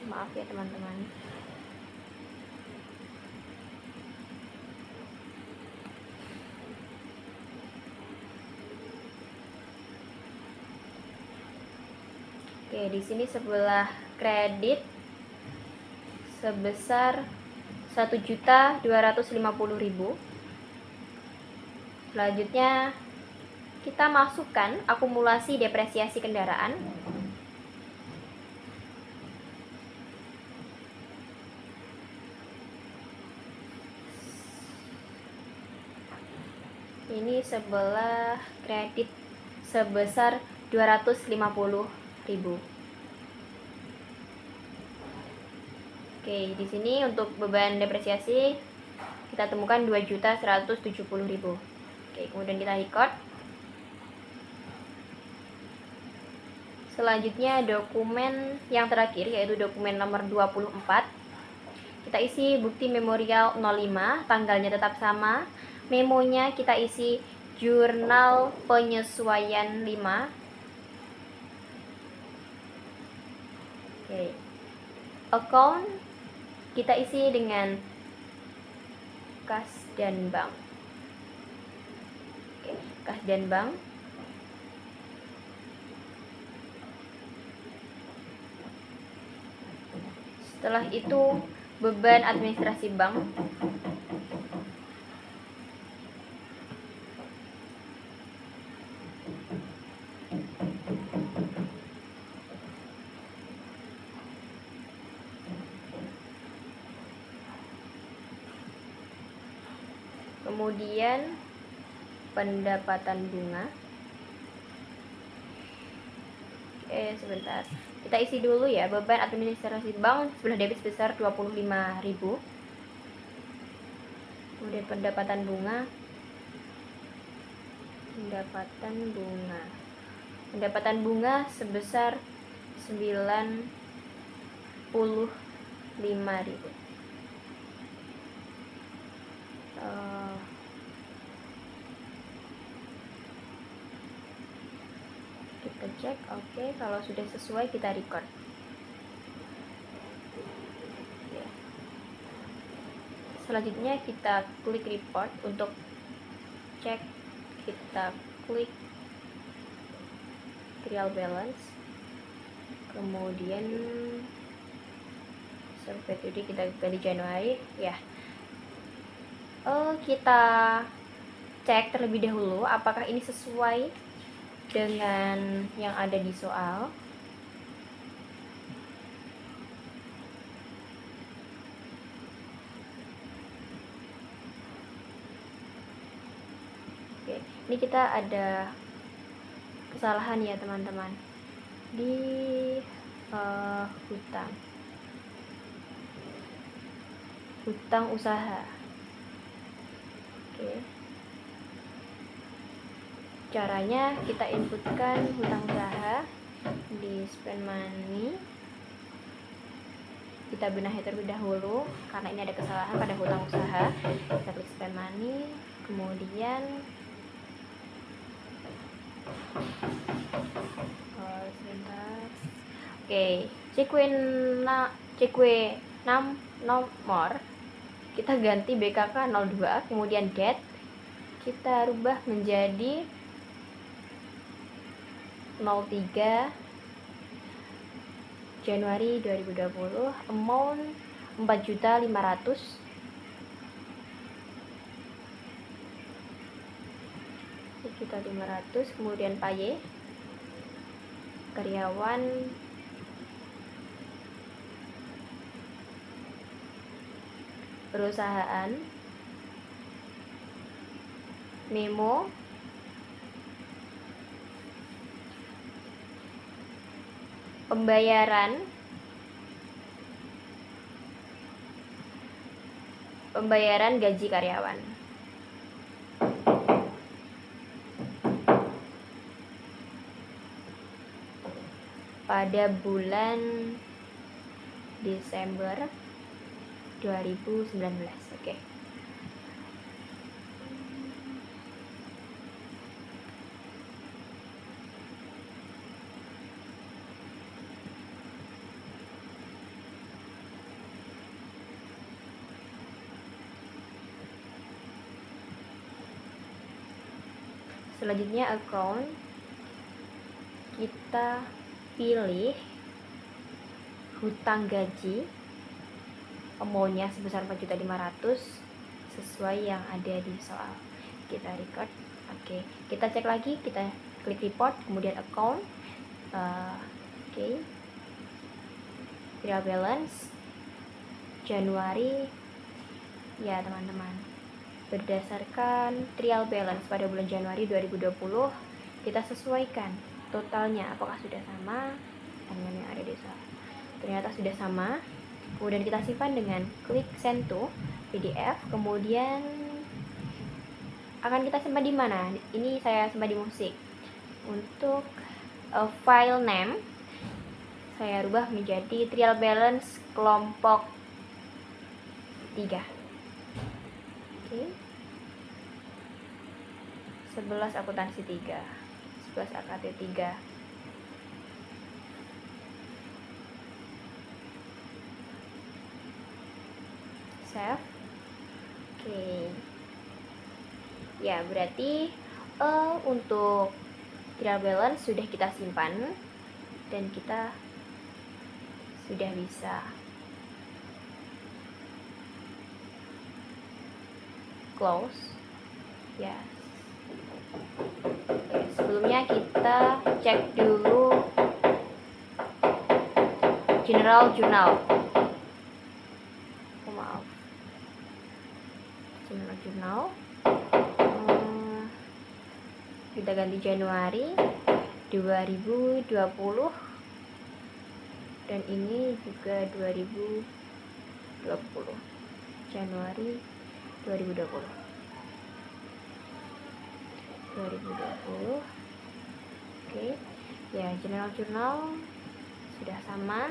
Maaf ya teman-teman. Di sini sebelah kredit sebesar 1.250.000. Selanjutnya kita masukkan akumulasi depresiasi kendaraan. Ini sebelah kredit sebesar 250.000. Di sini untuk beban depresiasi kita temukan 2.170.000. Kemudian kita record. Selanjutnya dokumen yang terakhir yaitu dokumen nomor 24. Kita isi bukti memorial 05, tanggalnya tetap sama, Memonya kita isi jurnal penyesuaian 5. Oke. Account kita isi dengan kas dan bank. Oke, kas dan bank. Setelah itu beban administrasi bank. Kemudian pendapatan bunga. Oke, sebentar. Kita isi dulu ya, beban administrasi bank sebelah debit sebesar 25.000. Kemudian pendapatan bunga. Pendapatan bunga sebesar 95.000. Kita cek. Oke, kalau sudah sesuai kita record ya. Selanjutnya kita klik report untuk cek. Kita klik trial balance, kemudian sampai tadi kita pilih Januari ya. Kita cek terlebih dahulu apakah ini sesuai dengan yang ada di soal. Oke, ini kita ada kesalahan ya teman-teman di hutang usaha. Oke. Caranya kita inputkan hutang usaha di spend money. Kita benahi terlebih dahulu karena ini ada kesalahan pada hutang usaha. Kita klik spend money, kemudian sebentar. Oke, cekwe 6 nomor kita ganti BKK 02, kemudian date kita rubah menjadi 03 Januari 2020, amount 4.500.000. Kemudian paye karyawan perusahaan, memo pembayaran gaji karyawan. Pada bulan Desember 2019. Oke. Selanjutnya account, kita pilih hutang gaji, amountnya sebesar 4.500.000 sesuai yang ada di soal. Kita record. Oke, kita cek lagi, kita klik report, kemudian account. Oke, trial balance Januari ya teman-teman. Berdasarkan trial balance pada bulan Januari 2020, kita sesuaikan totalnya apakah sudah sama dengan yang ada di soal. Ternyata sudah sama. Kemudian kita simpan dengan klik send to PDF. Kemudian akan kita simpan di mana? Ini saya simpan di musik. Untuk file name saya rubah menjadi trial balance kelompok 3. Oke. 11 akuntansi 3, 11 AKT 3. Save. Oke. Ya, berarti untuk trial balance sudah kita simpan dan kita sudah bisa close. Ya. Oke, sebelumnya kita cek dulu general journal. Maaf. General journal. Kita ganti Januari 2020 dan ini juga 2020, Januari 2020. Oke, ya general journal sudah sama.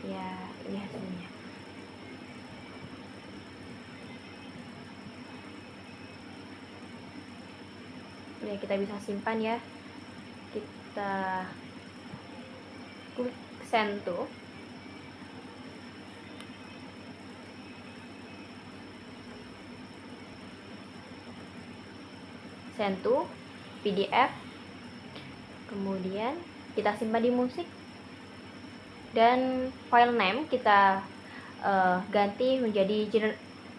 Ya, ini hasilnya. Ya, kita bisa simpan ya. Kita klik send to. Send to PDF. Kemudian kita simpan di musik. Dan file name kita ganti menjadi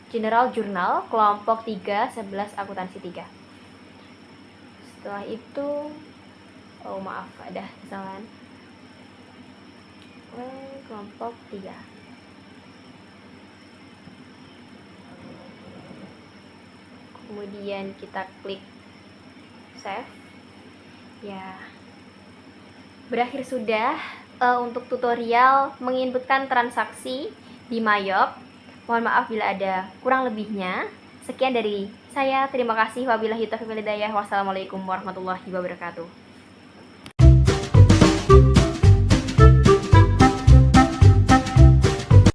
general journal kelompok 3 11 akuntansi 3. Setelah itu, oh maaf, ada kesalahan. Kelompok 3. Kemudian kita klik save. Ya, berakhir sudah untuk tutorial menginputkan transaksi di Mayop. Mohon maaf bila ada kurang lebihnya. Sekian dari saya, terima kasih. Wabillahi taufiq wal hidayah. Wassalamualaikum warahmatullahi wabarakatuh.